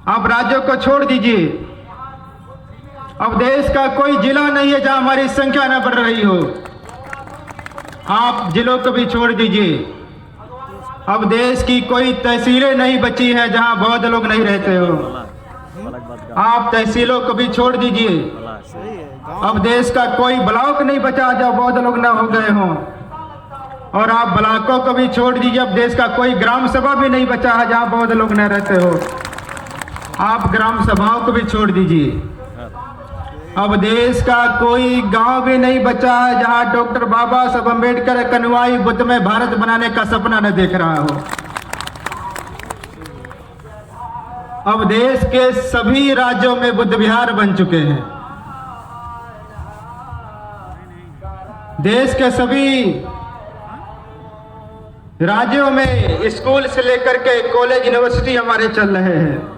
आप राज्यों को छोड़ दीजिए, अब देश का कोई जिला नहीं है जहां हमारी संख्या न बढ़ रही हो। आप जिलों को भी छोड़ दीजिए, अब देश की कोई तहसीलें नहीं बची है जहां बौद्ध लोग नहीं रहते हो। आप तहसीलों को भी छोड़ दीजिए, अब देश का कोई ब्लॉक नहीं बचा जहां बौद्ध लोग न हो गए हों। और आप ब्लॉकों को भी छोड़ दीजिए, अब देश का कोई ग्राम सभा भी नहीं बचा है जहां बौद्ध लोग न रहते हो। आप ग्राम सभाओं को भी छोड़ दीजिए, अब देश का कोई गांव भी नहीं बचा है जहां डॉक्टर बाबा साहब अम्बेडकर के अनुयायी बुद्ध में भारत बनाने का सपना न देख रहा हो। अब देश के सभी राज्यों में बुद्ध विहार बन चुके हैं। देश के सभी राज्यों में स्कूल से लेकर के कॉलेज यूनिवर्सिटी हमारे चल रहे हैं।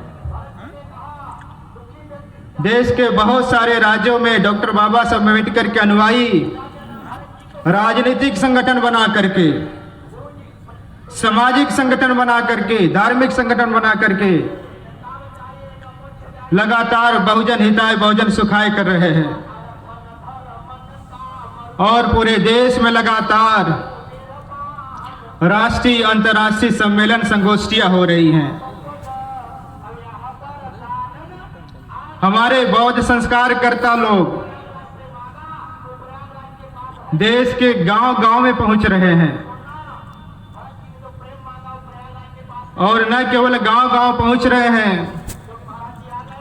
देश के बहुत सारे राज्यों में डॉक्टर बाबा साहब अम्बेडकर के अनुयायी राजनीतिक संगठन बना करके, सामाजिक संगठन बना करके, धार्मिक संगठन बना करके लगातार बहुजन हिताय बहुजन सुखाय कर रहे हैं। और पूरे देश में लगातार राष्ट्रीय अंतर्राष्ट्रीय सम्मेलन संगोष्ठियां हो रही हैं। हमारे बौद्ध संस्कारकर्ता लोग देश के गांव-गांव में पहुंच रहे हैं और न केवल गांव-गांव पहुंच रहे हैं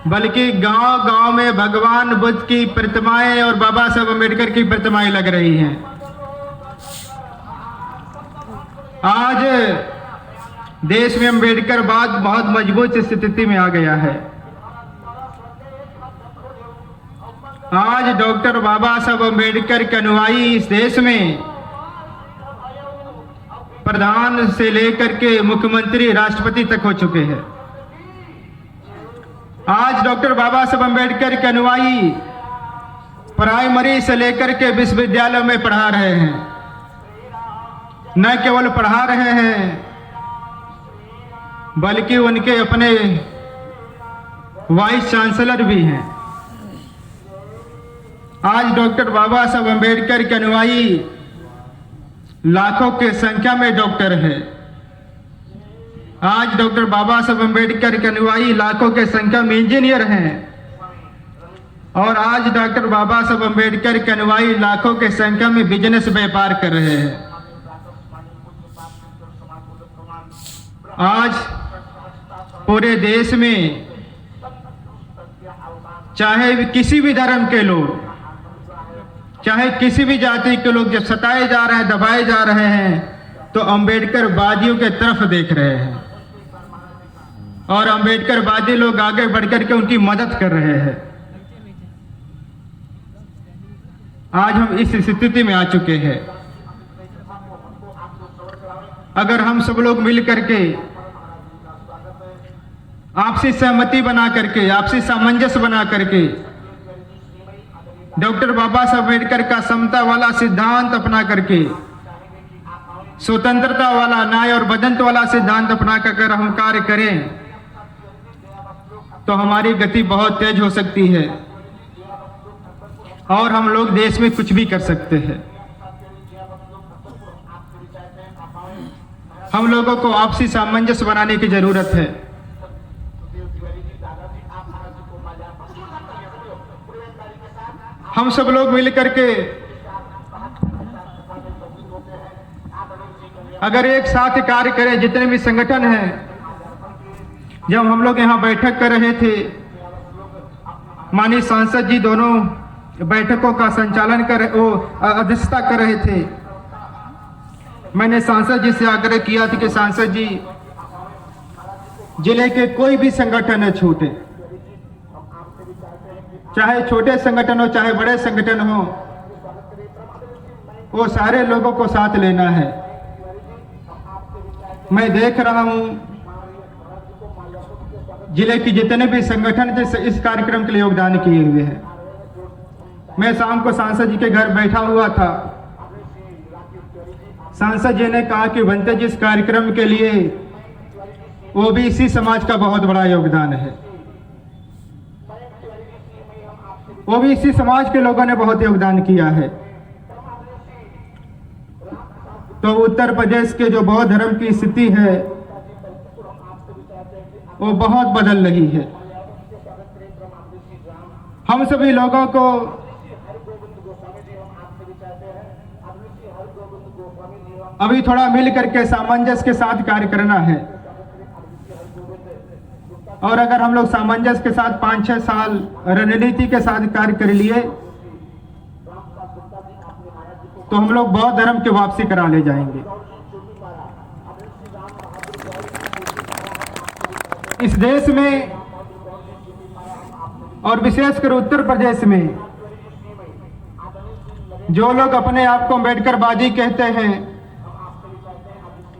बल्कि गांव-गांव में भगवान बुद्ध की प्रतिमाएं और बाबा साहब अम्बेडकर की प्रतिमाएं लग रही हैं। आज देश में अम्बेडकरवाद बहुत मजबूत स्थिति में आ गया है। आज डॉक्टर बाबा साहब अम्बेडकर के अनुयायी इस देश में प्रधान से लेकर के मुख्यमंत्री, राष्ट्रपति तक हो चुके हैं। आज डॉक्टर बाबा साहब अम्बेडकर के अनुयायी प्राइमरी से लेकर के विश्वविद्यालय में पढ़ा रहे हैं। न केवल पढ़ा रहे हैं बल्कि उनके अपने वाइस चांसलर भी हैं। आज डॉक्टर बाबा साहब अम्बेडकर के अनुयायी लाखों के संख्या में डॉक्टर हैं। आज डॉक्टर बाबा साहब अम्बेडकर के अनुयायी लाखों के संख्या में इंजीनियर हैं। और आज डॉक्टर बाबा साहब अम्बेडकर के अनुयायी लाखों के संख्या में बिजनेस व्यापार कर रहे हैं। आज पूरे देश में चाहे किसी भी धर्म के लोग, चाहे किसी भी जाति के लोग जब सताए जा रहे हैं, दबाए जा रहे हैं तो अम्बेडकरवादियों के तरफ देख रहे हैं और अम्बेडकरवादी लोग आगे बढ़कर के उनकी मदद कर रहे हैं। आज हम इस स्थिति में आ चुके हैं। अगर हम सब लोग मिल करके आपसी सहमति बना करके, आपसी सामंजस्य बना करके डॉक्टर बाबा साहब अम्बेडकर का समता वाला सिद्धांत अपना करके, स्वतंत्रता वाला, न्याय और बदंत वाला सिद्धांत अपना कर हम कार्य करें तो हमारी गति बहुत तेज हो सकती है और हम लोग देश में कुछ भी कर सकते हैं। हम लोगों को आपसी सामंजस्य बनाने की जरूरत है। हम सब लोग मिल करके अगर एक साथ कार्य करें, जितने भी संगठन हैं, जब हम लोग यहाँ बैठक कर रहे थे, माननीय सांसद जी दोनों बैठकों का संचालन अध्यक्षता कर रहे थे। मैंने सांसद जी से आग्रह किया था कि सांसद जी, जिले के कोई भी संगठन न छूटे, चाहे छोटे संगठन हो चाहे बड़े संगठन हो, वो सारे लोगों को साथ लेना है। मैं देख रहा हूं जिले की जितने भी संगठन इस कार्यक्रम के लिए योगदान किए हुए हैं। मैं शाम को सांसद जी के घर बैठा हुआ था, सांसद जी ने कहा कि बनते जी इस कार्यक्रम के लिए ओबीसी समाज का बहुत बड़ा योगदान है, ओबीसी समाज के लोगों ने बहुत योगदान किया है। तो उत्तर प्रदेश के जो बौद्ध धर्म की स्थिति है वो बहुत बदल रही है। हम सभी लोगों को अभी थोड़ा मिल करके सामंजस्य के साथ कार्य करना है। और अगर हम लोग सामंजस्य के साथ 5-6 साल रणनीति के साथ कार्य कर लिए तो हम लोग बौद्ध धर्म की वापसी करा ले जाएंगे। इस देश में और विशेषकर उत्तर प्रदेश में जो लोग अपने आप को अम्बेडकरवादी कहते हैं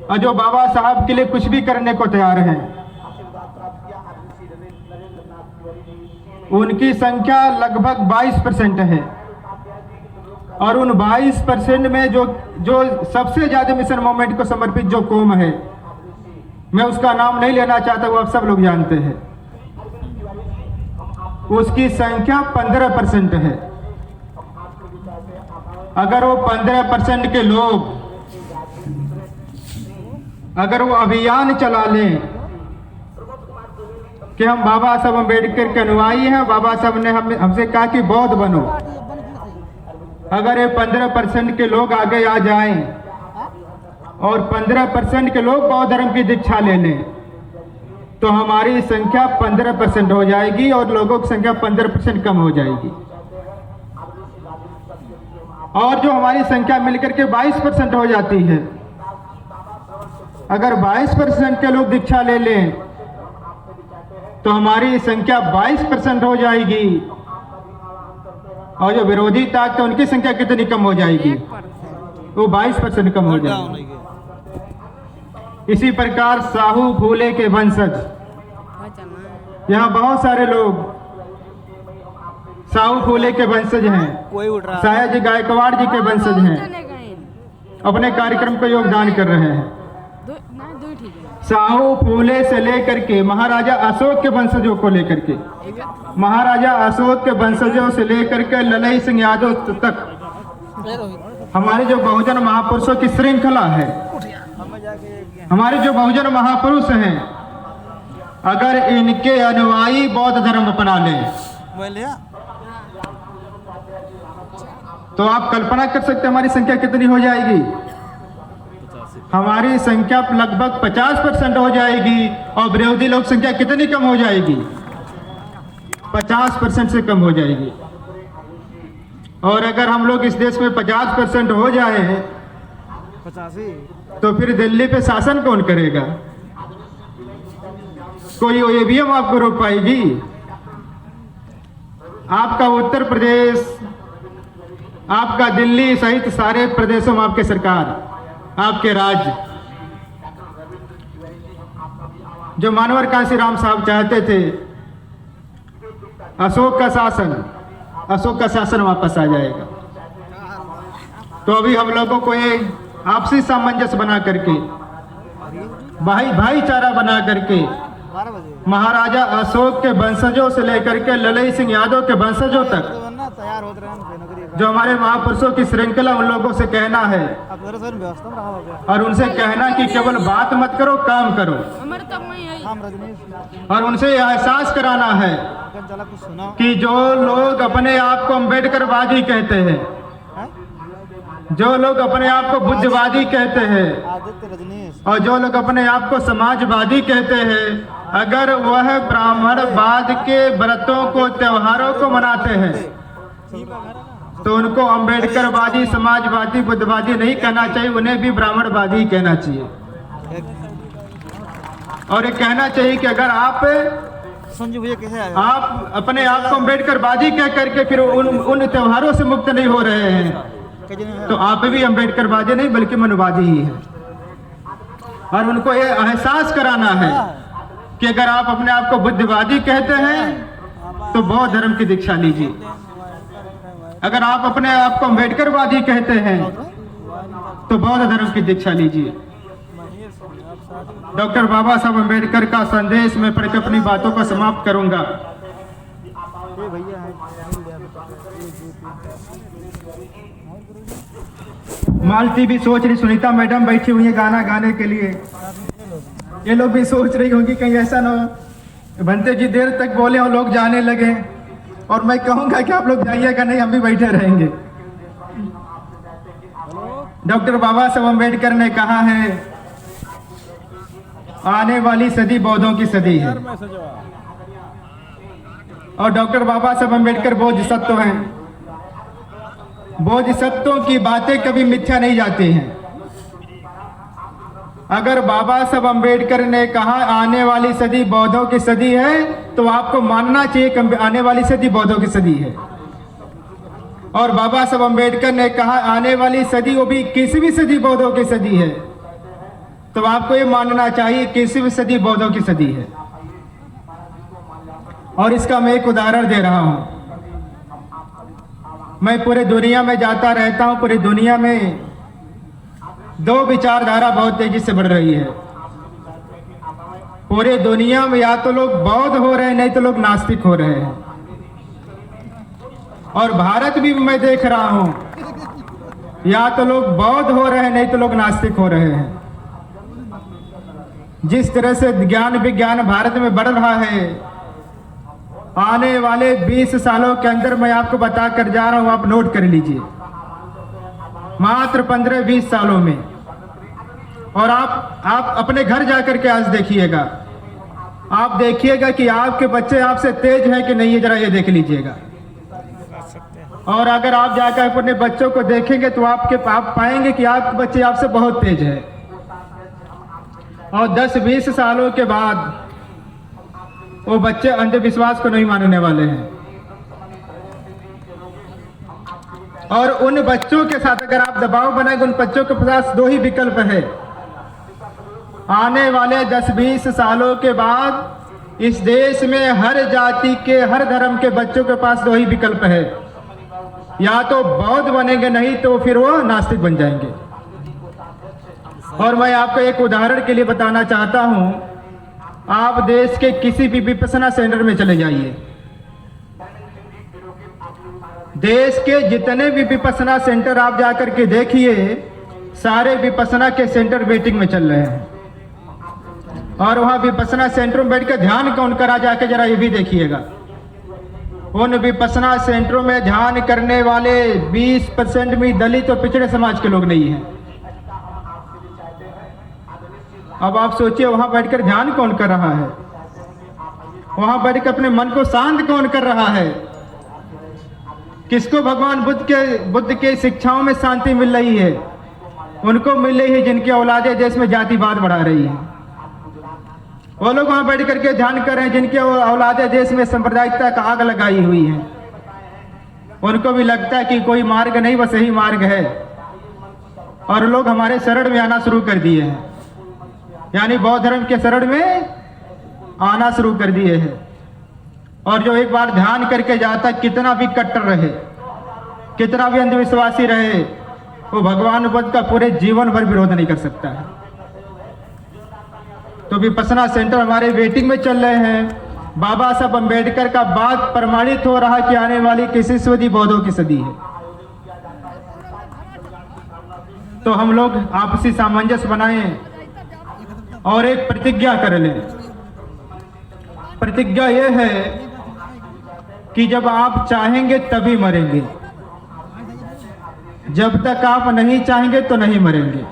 और जो बाबा साहब के लिए कुछ भी करने को तैयार हैं, उनकी संख्या लगभग 22% है। और उन 22% में जो सबसे ज्यादा मिशन मूवमेंट को समर्पित जो कौम है, मैं उसका नाम नहीं लेना चाहता, वो आप सब लोग जानते हैं, उसकी संख्या 15% है। अगर वो 15% के लोग अगर वो अभियान चला लें कि हम बाबा साहब अम्बेडकर के अनुयायी हैं, बाबा साहब ने हमसे कहा कि बौद्ध बनो, अगर ये 15% के लोग आगे आ जाएं और 15% के लोग बौद्ध धर्म की दीक्षा ले लें तो हमारी संख्या 15% हो जाएगी और लोगों की संख्या 15% कम हो जाएगी। और जो हमारी संख्या मिलकर के 22% हो जाती है, अगर 22% के लोग दीक्षा ले लें तो हमारी संख्या 22% हो जाएगी और जो विरोधी ताकत है उनकी संख्या कितनी कम हो जाएगी, वो 22% कम हो जाएगी। इसी प्रकार साहू फूले के वंशज, यहाँ बहुत सारे लोग साहू फूले के वंशज हैं, सयाजी गायकवाड़ जी के वंशज हैं, अपने कार्यक्रम को योगदान कर रहे हैं। साहू फूले से लेकर के महाराजा अशोक के वंशजों को लेकर के, महाराजा अशोक के वंशजों से लेकर के ललई सिंह यादव तक हमारे जो बहुजन महापुरुषों की श्रृंखला है, हमारे जो बहुजन महापुरुष हैं, अगर इनके अनुयायी बौद्ध धर्म अपना लें तो आप कल्पना कर सकते हैं हमारी संख्या कितनी हो जाएगी। हमारी संख्या लगभग 50% हो जाएगी और विरोधी लोग संख्या कितनी कम हो जाएगी, 50% से कम हो जाएगी। और अगर हम लोग इस देश में 50% हो जाए तो फिर दिल्ली पे शासन कौन करेगा? कोई ईवीएम आपको रोक पाएगी? आपका उत्तर प्रदेश, आपका दिल्ली सहित सारे प्रदेशों में आपके सरकार, आपके राज्य, जो मानवर कांशीराम साहब चाहते थे अशोक का शासन वापस आ जाएगा। तो अभी हम लोगों को ये आपसी सामंजस्य बना करके, भाईचारा बना करके, महाराजा अशोक के वंशजों से लेकर के ललई सिंह यादव के वंशजों तक जो हमारे महापुरुषों की श्रृंखला उन लोगों से कहना है अब मेरे सर व्यवस्था में रहा हो गया और उनसे कहना कि केवल बात मत करो, काम करो। हम रजनीश और उनसे यह एहसास कराना है चला कुछ सुना कि जो लोग अपने आप को अम्बेडकरवादी कहते हैं, है? जो लोग अपने आप को बुद्धवादी कहते हैं आदित्य रजनीश और जो लोग अपने आप को समाजवादी कहते हैं, अगर वह ब्राह्मणवाद के व्रतों को, त्योहारों को मनाते हैं तो उनको अम्बेडकरवादी, समाजवादी, बुद्धवादी नहीं कहना चाहिए, उन्हें भी ब्राह्मणवादी ही कहना चाहिए। और ये कहना चाहिए कि अगर आप संजू भैया कैसे आए? आप अपने आप को अम्बेडकरवादी कह करके फिर उन त्योहारों से मुक्त नहीं हो रहे हैं तो आप भी अम्बेडकरवादी नहीं बल्कि मनुवादी ही हैं। और उनको ये एहसास कराना है कि अगर आप अपने आप को बुद्धवादी कहते हैं तो बौद्ध धर्म की दीक्षा लीजिए, अगर आप अपने आप को अम्बेडकरवादी कहते हैं तो बौद्ध धर्म की दीक्षा लीजिए। डॉक्टर बाबा साहब अम्बेडकर का संदेश मैं पढ़कर अपनी बातों को समाप्त करूंगा। ये भैया है मालती भी सोच रही, सुनीता मैडम बैठी हुई है गाना गाने के लिए, ये लोग भी सोच रही होंगी कहीं ऐसा ना हो भंते जी देर तक बोले और लोग जाने लगे और मैं कहूंगा कि आप लोग जाइएगा नहीं, हम भी बैठे रहेंगे। डॉक्टर बाबा साहब अम्बेडकर ने कहा है आने वाली सदी बौद्धों की सदी है और डॉक्टर बाबा साहब अम्बेडकर बोधिसत्व हैं। बोधिसत्वों की बातें कभी मिथ्या नहीं जाती हैं। अगर बाबा साहब अम्बेडकर ने कहा आने वाली सदी बौद्धों की सदी है तो आपको मानना चाहिए कि आने वाली सदी बौद्धों की सदी है। और बाबा साहब अम्बेडकर ने कहा आने वाली सदी वो भी किसी भी सदी बौद्धों की सदी है तो आपको ये मानना चाहिए किसी भी सदी बौद्धों की सदी है। और इसका मैं एक उदाहरण दे रहा हूं। मैं पूरे दुनिया में जाता रहता हूं, पूरी दुनिया में दो विचारधारा बहुत तेजी से बढ़ रही है। पूरे दुनिया में या तो लोग बौद्ध हो रहे हैं नहीं तो लोग नास्तिक हो रहे हैं। और भारत भी मैं देख रहा हूं या तो लोग बौद्ध हो रहे हैं नहीं तो लोग नास्तिक हो रहे हैं। जिस तरह से ज्ञान विज्ञान भारत में बढ़ रहा है, आने वाले 20 सालों के अंदर मैं आपको बता कर जा रहा हूं, आप नोट कर लीजिए, मात्र 15-20 सालों में। और आप अपने घर जाकर के आज देखिएगा, आप देखिएगा कि आपके बच्चे आपसे तेज हैं कि नहीं, है जरा ये देख लीजिएगा। और अगर आप जाकर अपने बच्चों को देखेंगे तो आप पाएंगे कि आपके बच्चे आपसे बहुत तेज है। और 10-20 सालों के बाद वो बच्चे अंधविश्वास को नहीं मानने वाले हैं। और उन बच्चों के साथ अगर आप दबाव बनाएंगे, उन बच्चों के पास दो ही विकल्प है। आने वाले 10-20 सालों के बाद इस देश में हर जाति के, हर धर्म के बच्चों के पास दो ही विकल्प है, या तो बौद्ध बनेंगे नहीं तो फिर वो नास्तिक बन जाएंगे। और मैं आपको एक उदाहरण के लिए बताना चाहता हूं, आप देश के किसी भी विपश्यना सेंटर में चले जाइए, देश के जितने भी विपश्यना सेंटर आप जाकर के देखिए, सारे विपश्यना के सेंटर वेटिंग में चल रहे हैं। और वहां विपश्यना सेंटर में बैठ कर ध्यान कौन करा, जाके जरा ये भी देखिएगा। उन विपश्यना सेंटरों में ध्यान करने वाले 20% भी दलित और पिछड़े समाज के लोग नहीं हैं। अब आप सोचिए वहां बैठकर ध्यान कौन कर रहा है, वहां बैठकर अपने मन को शांत कौन कर रहा है। किसको भगवान बुद्ध के शिक्षाओं में शांति मिल रही है? उनको मिल रही है जिनकी औलादें देश में जातिवाद बढ़ा रही है। वो लोग वहां बैठ करके ध्यान कर रहे हैं जिनके औलादें देश में सांप्रदायिकता का आग लगाई हुई है। उनको भी लगता है कि कोई मार्ग नहीं, बस यही मार्ग है। और लोग हमारे शरण में आना शुरू कर दिए हैं, यानी बौद्ध धर्म के शरण में आना शुरू कर दिए हैं। और जो एक बार ध्यान करके जाता, कितना भी कट्टर रहे, कितना भी अंधविश्वासी रहे, वो भगवान बुद्ध का पूरे जीवन भर विरोध नहीं कर सकता है। तो विपश्यना सेंटर हमारे वेटिंग में चल रहे हैं। बाबा साहब अम्बेडकर का बात प्रमाणित हो रहा कि आने वाली किसी सदी बौद्धों की सदी है। तो हम लोग आपसी सामंजस्य बनाएं और एक प्रतिज्ञा कर लें। प्रतिज्ञा यह है कि जब आप चाहेंगे तभी मरेंगे, जब तक आप नहीं चाहेंगे तो नहीं मरेंगे।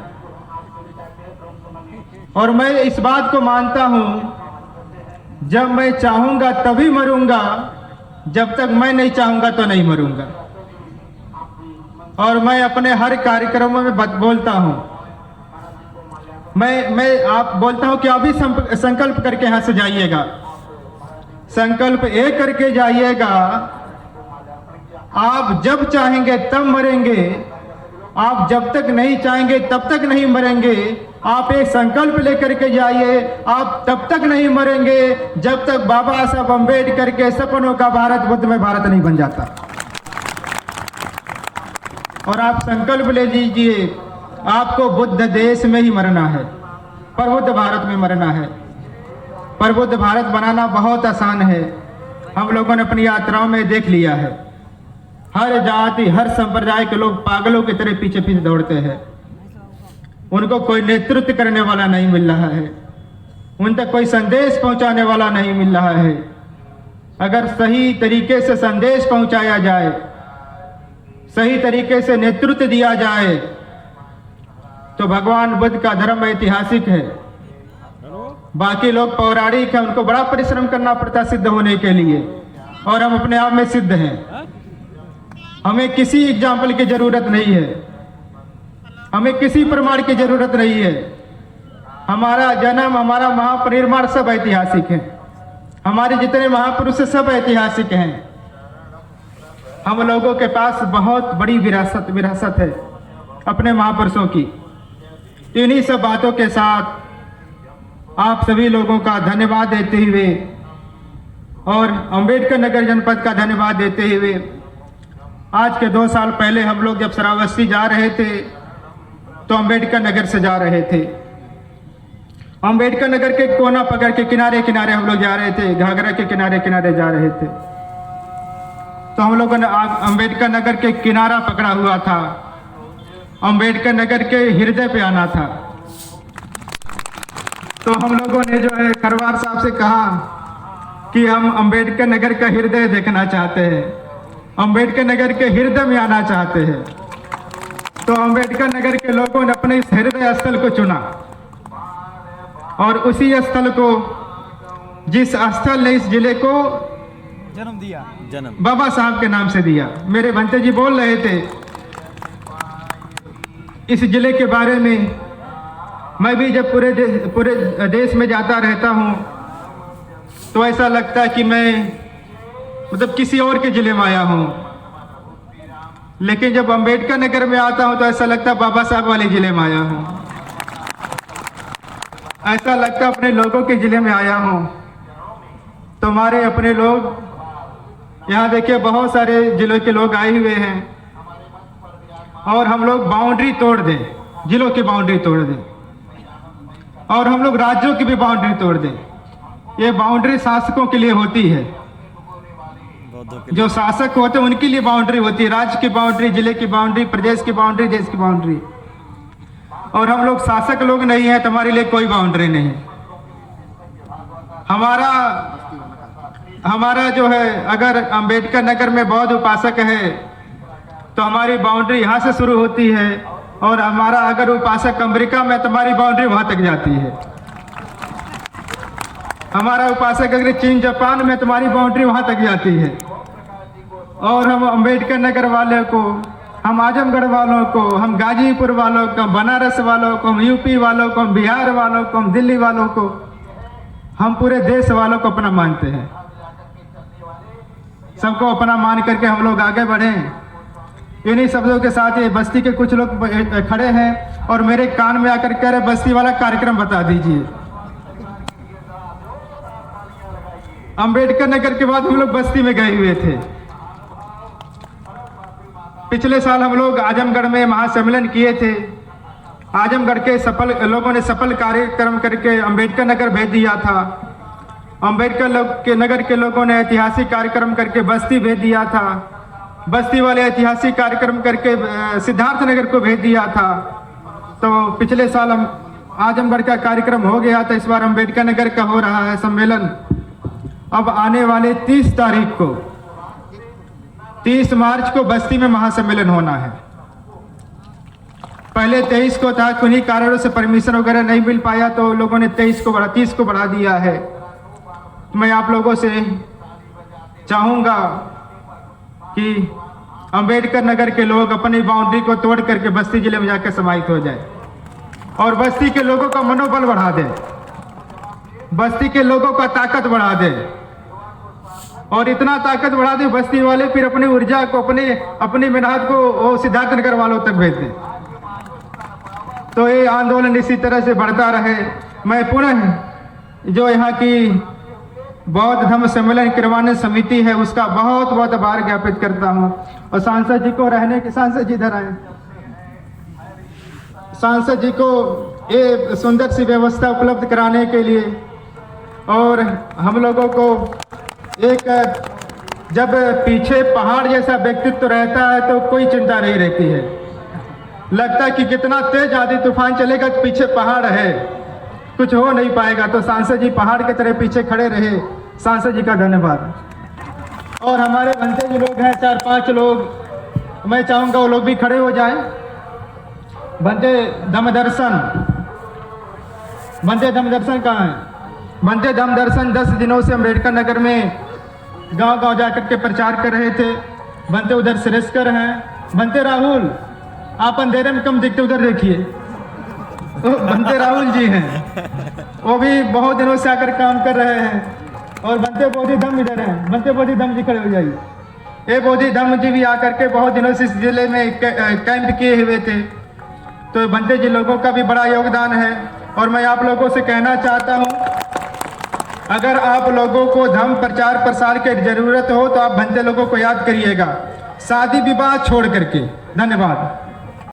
और मैं इस बात को मानता हूं, जब मैं चाहूंगा तभी मरूंगा, जब तक मैं नहीं चाहूंगा तो नहीं मरूंगा। और मैं अपने हर कार्यक्रमों में बोलता हूं, मैं आप बोलता हूं कि अभी संकल्प करके यहां से जाइएगा। संकल्प एक करके जाइएगा, आप जब चाहेंगे तब मरेंगे, आप जब तक नहीं चाहेंगे तब तक नहीं मरेंगे। आप एक संकल्प लेकर के जाइए, आप तब तक नहीं मरेंगे जब तक बाबा साहब अम्बेडकर के सपनों का भारत बुद्ध में भारत नहीं बन जाता। और आप संकल्प ले लीजिए, आपको बुद्ध देश में ही मरना है, प्रबुद्ध भारत में मरना है। प्रबुद्ध भारत बनाना बहुत आसान है, हम लोगों ने अपनी यात्राओं में देख लिया है। हर जाति हर संप्रदाय के लोग पागलों की तरह पीछे पीछे दौड़ते हैं, उनको कोई नेतृत्व करने वाला नहीं मिल रहा है, उन तक कोई संदेश पहुंचाने वाला नहीं मिल रहा है। अगर सही तरीके से संदेश पहुंचाया जाए, सही तरीके से नेतृत्व दिया जाए, तो भगवान बुद्ध का धर्म ऐतिहासिक है, बाकी लोग पौराणिक है, उनको बड़ा परिश्रम करना पड़ता सिद्ध होने के लिए, और हम अपने आप में सिद्ध हैं। हमें किसी एग्जाम्पल की जरूरत नहीं है, हमें किसी प्रमाण की जरूरत नहीं है। हमारा जन्म, हमारा महापरिनिर्वाण सब ऐतिहासिक है, हमारे जितने महापुरुष सब ऐतिहासिक हैं। हम लोगों के पास बहुत बड़ी विरासत है अपने महापुरुषों की। इन्हीं सब बातों के साथ आप सभी लोगों का धन्यवाद देते हुए और अंबेडकर नगर जनपद का धन्यवाद देते हुए, आज के 2 साल पहले हम लोग जब श्रावस्ती जा रहे थे तो अंबेडकर नगर से जा रहे थे। अंबेडकर नगर के कोना पकड़ के किनारे किनारे हम लोग जा रहे थे, घाघरा के किनारे किनारे जा रहे थे। तो हम लोगों ने अंबेडकर नगर के किनारा पकड़ा हुआ था, अंबेडकर नगर के हृदय पे आना था। तो हम लोगों ने जो है खरवार साहब से कहा कि हम अंबेडकर नगर का हृदय देखना चाहते हैं, अंबेडकर नगर के हृदय में आना चाहते हैं। तो अंबेडकर नगर के लोगों ने अपने इस हृदय स्थल को चुना, और उसी स्थल को, जिस स्थल ने इस जिले को जन्म दिया, बाबा साहब के नाम से दिया। मेरे भंते जी बोल रहे थे इस जिले के बारे में। मैं भी जब पूरे देश में जाता रहता हूँ तो ऐसा लगता है कि मैं मतलब किसी और के जिले में आया हूँ, लेकिन जब अंबेडकर नगर में आता हूँ तो ऐसा लगता है बाबा साहब वाले जिले में आया हूँ, ऐसा लगता है अपने लोगों के जिले में आया हूँ। तुम्हारे अपने लोग यहाँ देखिए, बहुत सारे जिलों के लोग आए हुए हैं, और हम लोग बाउंड्री तोड़ दें, जिलों की बाउंड्री तोड़ दें, और हम लोग राज्यों की भी बाउंड्री तोड़ दें। ये बाउंड्री शासकों के लिए होती है, जो शासक होते हैं उनके लिए बाउंड्री होती है, राज्य की बाउंड्री, जिले की बाउंड्री, प्रदेश की बाउंड्री, देश की बाउंड्री। और हम लोग शासक लोग नहीं है, तुम्हारे लिए कोई बाउंड्री नहीं है। हमारा जो है, अगर अंबेडकर नगर में बौद्ध उपासक है तो हमारी बाउंड्री यहाँ से शुरू होती है, और हमारा अगर उपासक अमेरिका में, तुम्हारी बाउंड्री वहां तक जाती है। हमारा उपासक अगर चीन जापान में, तुम्हारी बाउंड्री वहां तक जाती है। और हम अंबेडकर नगर वाले को, हम आजमगढ़ वालों को, हम गाजीपुर वालों को, हम बनारस वालों को, हम यूपी वालों को, हम बिहार वालों को, हम दिल्ली वालों को, हम पूरे देश वालों को अपना मानते हैं। सबको अपना मान करके हम लोग आगे बढ़ें। इन्हीं शब्दों के साथ ये बस्ती के कुछ लोग खड़े हैं और मेरे कान में आकर कह रहे बस्ती वाला कार्यक्रम बता दीजिए। अंबेडकर नगर के बाद हम लोग बस्ती में गए हुए थे। पिछले साल हम लोग आजमगढ़ में महासम्मेलन किए थे। आजमगढ़ के लोगों ने सफल कार्यक्रम करके अंबेडकर नगर भेज दिया था। अंबेडकर नगर के लोगों ने ऐतिहासिक कार्यक्रम करके बस्ती भेज दिया था। बस्ती वाले ऐतिहासिक कार्यक्रम करके सिद्धार्थनगर को भेज दिया था। तो पिछले साल हम आजमगढ़ का कार्यक्रम हो गया था, इस बार अम्बेडकर नगर का हो रहा है सम्मेलन। अब आने वाले 30 तारीख को 30 मार्च को बस्ती में महासम्मेलन होना है। पहले 23 को था, उन्हीं कारणों से परमिशन वगैरह नहीं मिल पाया तो लोगों ने 30 को बढ़ा दिया है। मैं आप लोगों से चाहूँगा कि अंबेडकर नगर के लोग अपनी बाउंड्री को तोड़ करके बस्ती जिले में जाकर समाहित हो जाए और बस्ती के लोगों का मनोबल बढ़ा दे, बस्ती के लोगों का ताकत बढ़ा दे और इतना ताकत बढ़ा दे बस्ती वाले फिर अपनी ऊर्जा को अपनी मेहनत को वो सिद्धार्थनगर वालों तक भेज दें। तो ये आंदोलन इसी तरह से बढ़ता रहे। मैं पुनः जो यहाँ की बौद्ध धम्म सम्मेलन करवाने समिति है उसका बहुत बहुत आभार ज्ञापित करता हूँ। और सांसद जी को रहने के, सांसद जी इधर आए, सांसद जी को ये सुंदर सी व्यवस्था उपलब्ध कराने के लिए और हम लोगों को एक जब पीछे पहाड़ जैसा व्यक्तित्व रहता है तो कोई चिंता नहीं रहती है। लगता है कि कितना तेज आदि तूफान चलेगा तो पीछे पहाड़ है, कुछ हो नहीं पाएगा। तो सांसद जी पहाड़ की तरह पीछे खड़े रहे, सांसद जी का धन्यवाद। और हमारे बनते जो लोग हैं 4-5 लोग, मैं चाहूँगा वो लोग भी खड़े हो जाएं। बनते धम्म दर्शन कहाँ है? बनते धम्म दर्शन 10 दिनों से अम्बेडकर नगर में गांव-गांव जाकर के प्रचार कर रहे थे। बनते उधर श्रेष्ठकर हैं, बनते राहुल आप अंधेरे में कम दिखते, उधर देखिए तो बनते राहुल जी हैं, वो भी बहुत दिनों से आकर काम कर रहे हैं। और बनते बोधि धम्म इधर हैं, बनते बोधि धम्म जी खड़े हो जाइए। ये बोधि धम्म जी भी आकर के बहुत दिनों से इस जिले में कैंप किए हुए थे। तो बनते जी लोगों का भी बड़ा योगदान है। और मैं आप लोगों से कहना चाहता हूँ, अगर आप लोगों को धम्म प्रचार प्रसार की जरूरत हो तो आप बनते लोगों को याद करिएगा, शादी विवाह छोड़ करके। धन्यवाद।